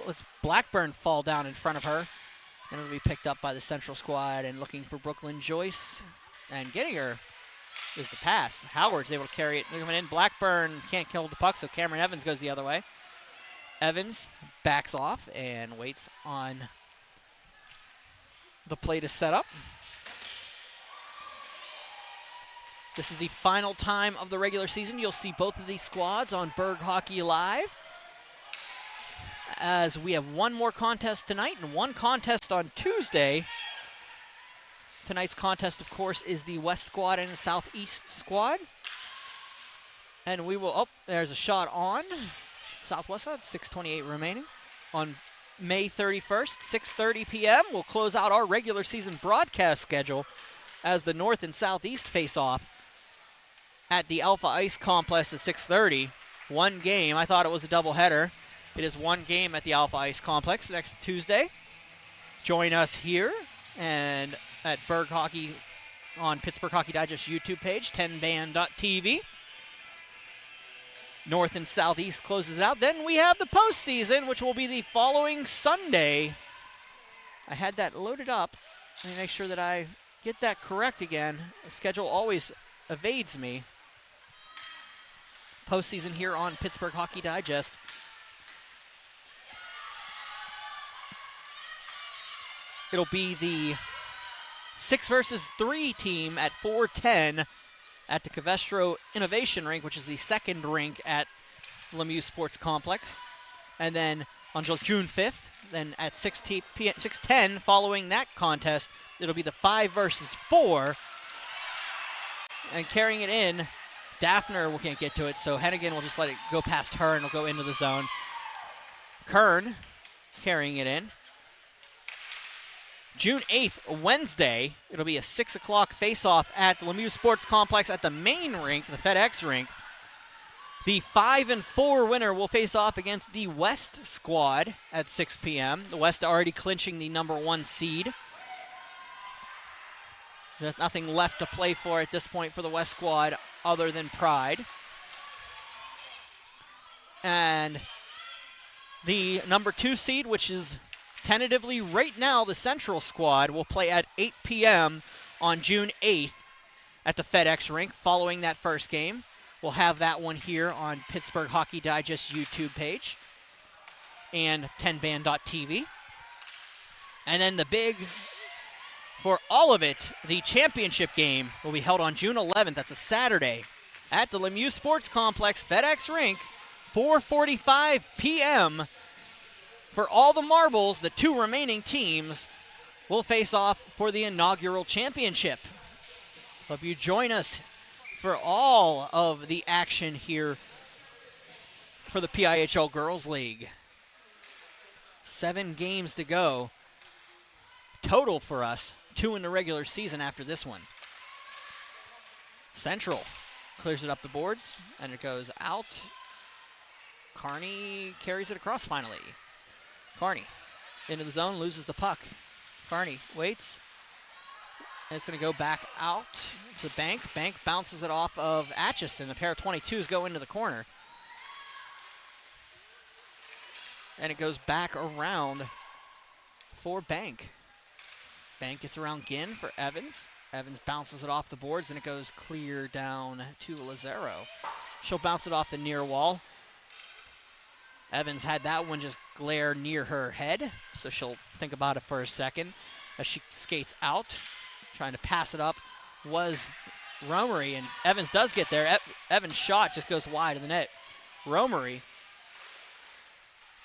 lets Blackburn fall down in front of her. And it'll be picked up by the Central squad and looking for Brooklyn Joyce. And getting her is the pass. Howard's able to carry it. They're coming in. Blackburn can't kill the puck, so Cameron Evans goes the other way. Evans backs off and waits on the play to set up. This is the final time of the regular season. You'll see both of these squads on Berg Hockey Live, as we have one more contest tonight and one contest on Tuesday. Tonight's contest, of course, is the West squad and the Southeast squad. And we will, there's a shot on Southwest squad, 6:28 remaining. On May 31st, 6:30 p.m., we'll close out our regular season broadcast schedule as the North and Southeast face off at the Alpha Ice Complex at 6:30. One game. I thought it was a doubleheader. It is one game at the Alpha Ice Complex next Tuesday. Join us here and at Berg Hockey on Pittsburgh Hockey Digest YouTube page, 10band.tv. North and Southeast closes it out. Then we have the postseason, which will be the following Sunday. I had that loaded up. Let me make sure that I get that correct again. The schedule always evades me. Postseason here on Pittsburgh Hockey Digest. It'll be the 6 versus 3 team at 4:10 at the Covestro Innovation Rink, which is the second rink at Lemieux Sports Complex. And then on June 5th, then at 6:10, following that contest, it'll be the 5 versus 4. And carrying it in, Daphner can't get to it, so Hennigan will just let it go past her and it'll go into the zone. Kern carrying it in. June 8th, Wednesday, it'll be a 6 o'clock face-off at the Lemieux Sports Complex at the main rink, the FedEx rink. The 5 and 4 winner will face off against the West squad at 6 p.m. The West already clinching the number 1 seed. There's nothing left to play for at this point for the West squad other than pride. And the number 2 seed, which is tentatively right now the Central squad, will play at 8 p.m. on June 8th at the FedEx rink following that first game. We'll have that one here on Pittsburgh Hockey Digest YouTube page and 10band.tv. And then the big, for all of it, the championship game will be held on June 11th. That's a Saturday at the Lemieux Sports Complex FedEx rink, 4:45 p.m. For all the marbles, the 2 remaining teams will face off for the inaugural championship. Hope you join us for all of the action here for the PIHL Girls League. 7 games to go total for us, 2 in the regular season after this one. Central clears it up the boards, and it goes out. Carney carries it across finally. Carney into the zone, loses the puck. Carney waits, and it's going to go back out to Bank. Bank bounces it off of Atchison. A pair of 22s go into the corner. And it goes back around for Bank. Bank gets around Ginn for Evans. Evans bounces it off the boards, and it goes clear down to Lazaro. She'll bounce it off the near wall. Evans had that one just glare near her head, so she'll think about it for a second as she skates out. Trying to pass it up was Romery, and Evans does get there. Evans' shot just goes wide of the net. Romery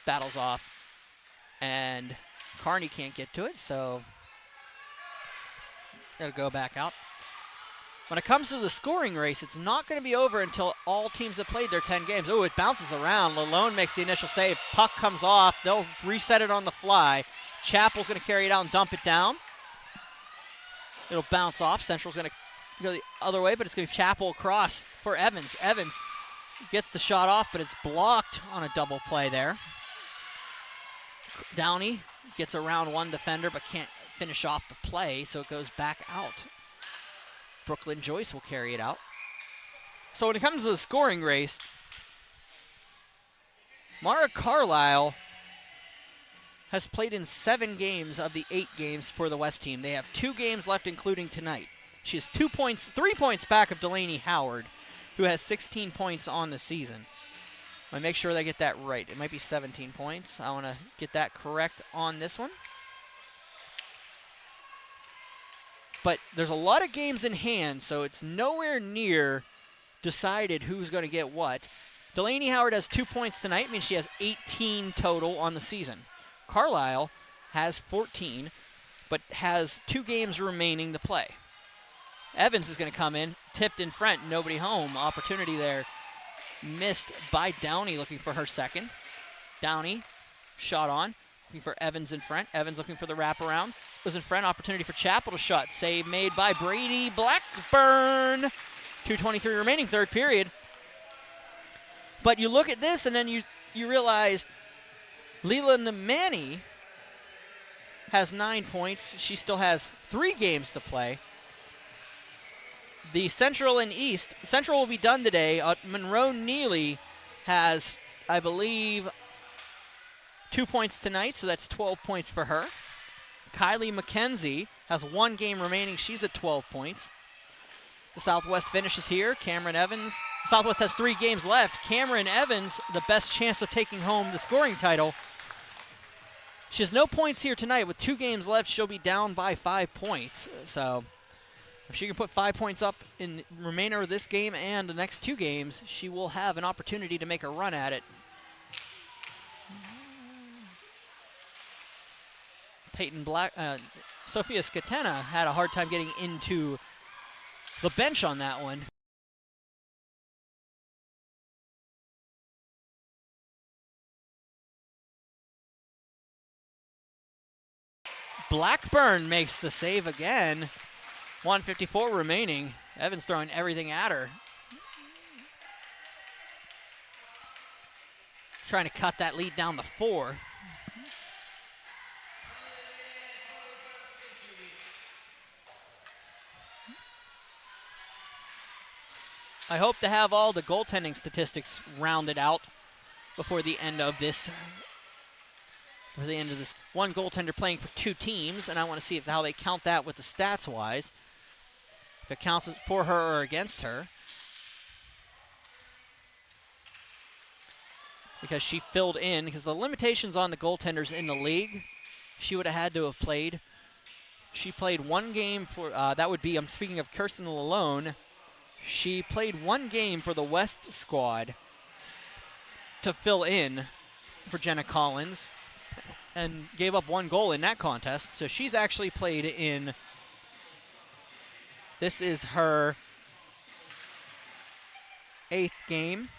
battles off, and Carney can't get to it, so it'll go back out. When it comes to the scoring race, it's not going to be over until all teams have played their 10 games. Oh, it bounces around. Lalone makes the initial save. Puck comes off. They'll reset it on the fly. Chappell's going to carry it out and dump it down. It'll bounce off. Central's going to go the other way, but it's going to be Chappell across for Evans. Evans gets the shot off, but it's blocked on a double play there. Downey gets around one defender, but can't finish off the play, so it goes back out. Brooklyn Joyce will carry it out. So when it comes to the scoring race, Mara Carlisle has played in 7 games of the 8 games for the West team. They have 2 games left, including tonight. She has 3 points back of Delaney Howard, who has 16 points on the season. I make sure that I get that right. It might be 17 points. I want to get that correct on this one. But there's a lot of games in hand, so it's nowhere near decided who's going to get what. Delaney Howard has 2 points tonight, means she has 18 total on the season. Carlisle has 14, but has 2 games remaining to play. Evans is going to come in, tipped in front, nobody home. Opportunity there missed by Downey, looking for her second. Downey, shot on, looking for Evans in front. Evans looking for the wraparound. Was in front, opportunity for Chapel to shot. Save made by Brady Blackburn. 2:23 remaining, third period. But you look at this and then you realize Leela Nemani has 9 points. She still has 3 games to play. The Central and East. Central will be done today. Monroe Neely has, I believe, 2 points tonight, so that's 12 points for her. Kylie McKenzie has 1 game remaining. She's at 12 points. The Southwest finishes here. Cameron Evans. Southwest has 3 games left. Cameron Evans, the best chance of taking home the scoring title. She has no points here tonight. With 2 games left, she'll be down by 5 points. So if she can put 5 points up in the remainder of this game and the next 2 games, she will have an opportunity to make a run at it. Sophia Scatena had a hard time getting into the bench on that one. Blackburn makes the save again. 1:54 remaining. Evans throwing everything at her. Trying to cut that lead down to 4. I hope to have all the goaltending statistics rounded out before the end of this. One goaltender playing for 2 teams, and I want to see how they count that with the stats-wise. If it counts for her or against her. Because she filled in, because the limitations on the goaltenders in the league, she would have had to have played. She played 1 game for, that would be, I'm speaking of Kirsten Lalone. She played 1 game for the West squad to fill in for Jenna Collins and gave up 1 goal in that contest. So she's actually played in, this is her 8th game.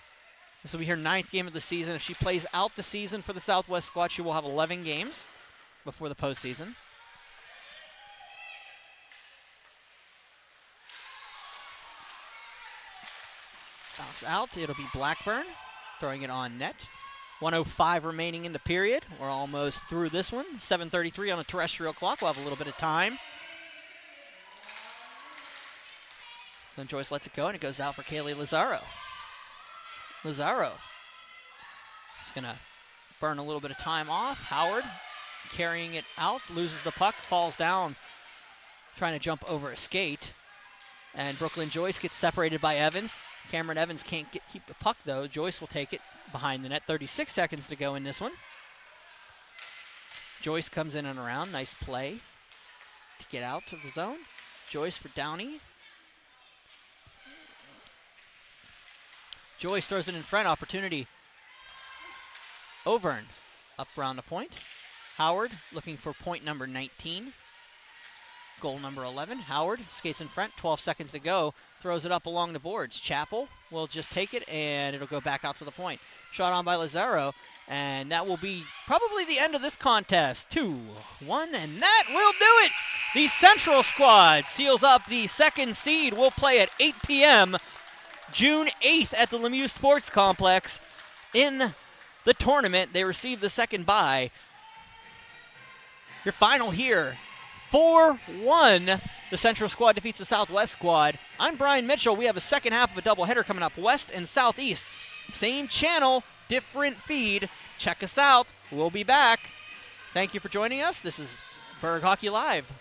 This will be her 9th game of the season. If she plays out the season for the Southwest squad, she will have 11 games before the postseason. Bounce out. It'll be Blackburn throwing it on net. 1:05 remaining in the period. We're almost through this one. 7:33 on a terrestrial clock. We'll have a little bit of time. Then Joyce lets it go, and it goes out for Kaylee Lazaro. Lazaro is going to burn a little bit of time off. Howard carrying it out, loses the puck, falls down, trying to jump over a skate. And Brooklyn Joyce gets separated by Evans. Cameron Evans can't keep the puck, though. Joyce will take it behind the net. 36 seconds to go in this one. Joyce comes in and around. Nice play to get out of the zone. Joyce for Downey. Joyce throws it in front. Opportunity. Overn up around the point. Howard looking for point number 19. Goal number 11. Howard skates in front. 12 seconds to go. Throws it up along the boards. Chappell will just take it, and it'll go back out to the point. Shot on by Lazaro, and that will be probably the end of this contest. 2-1, and that will do it. The Central squad seals up the 2nd seed. We'll play at 8 p.m. June 8th at the Lemieux Sports Complex. In the tournament, they receive the 2nd bye. Your final here 4-1. The Central squad defeats the Southwest squad. I'm Brian Mitchell. We have a second half of a doubleheader coming up, West and Southeast. Same channel, different feed. Check us out. We'll be back. Thank you for joining us. This is Berg Hockey Live.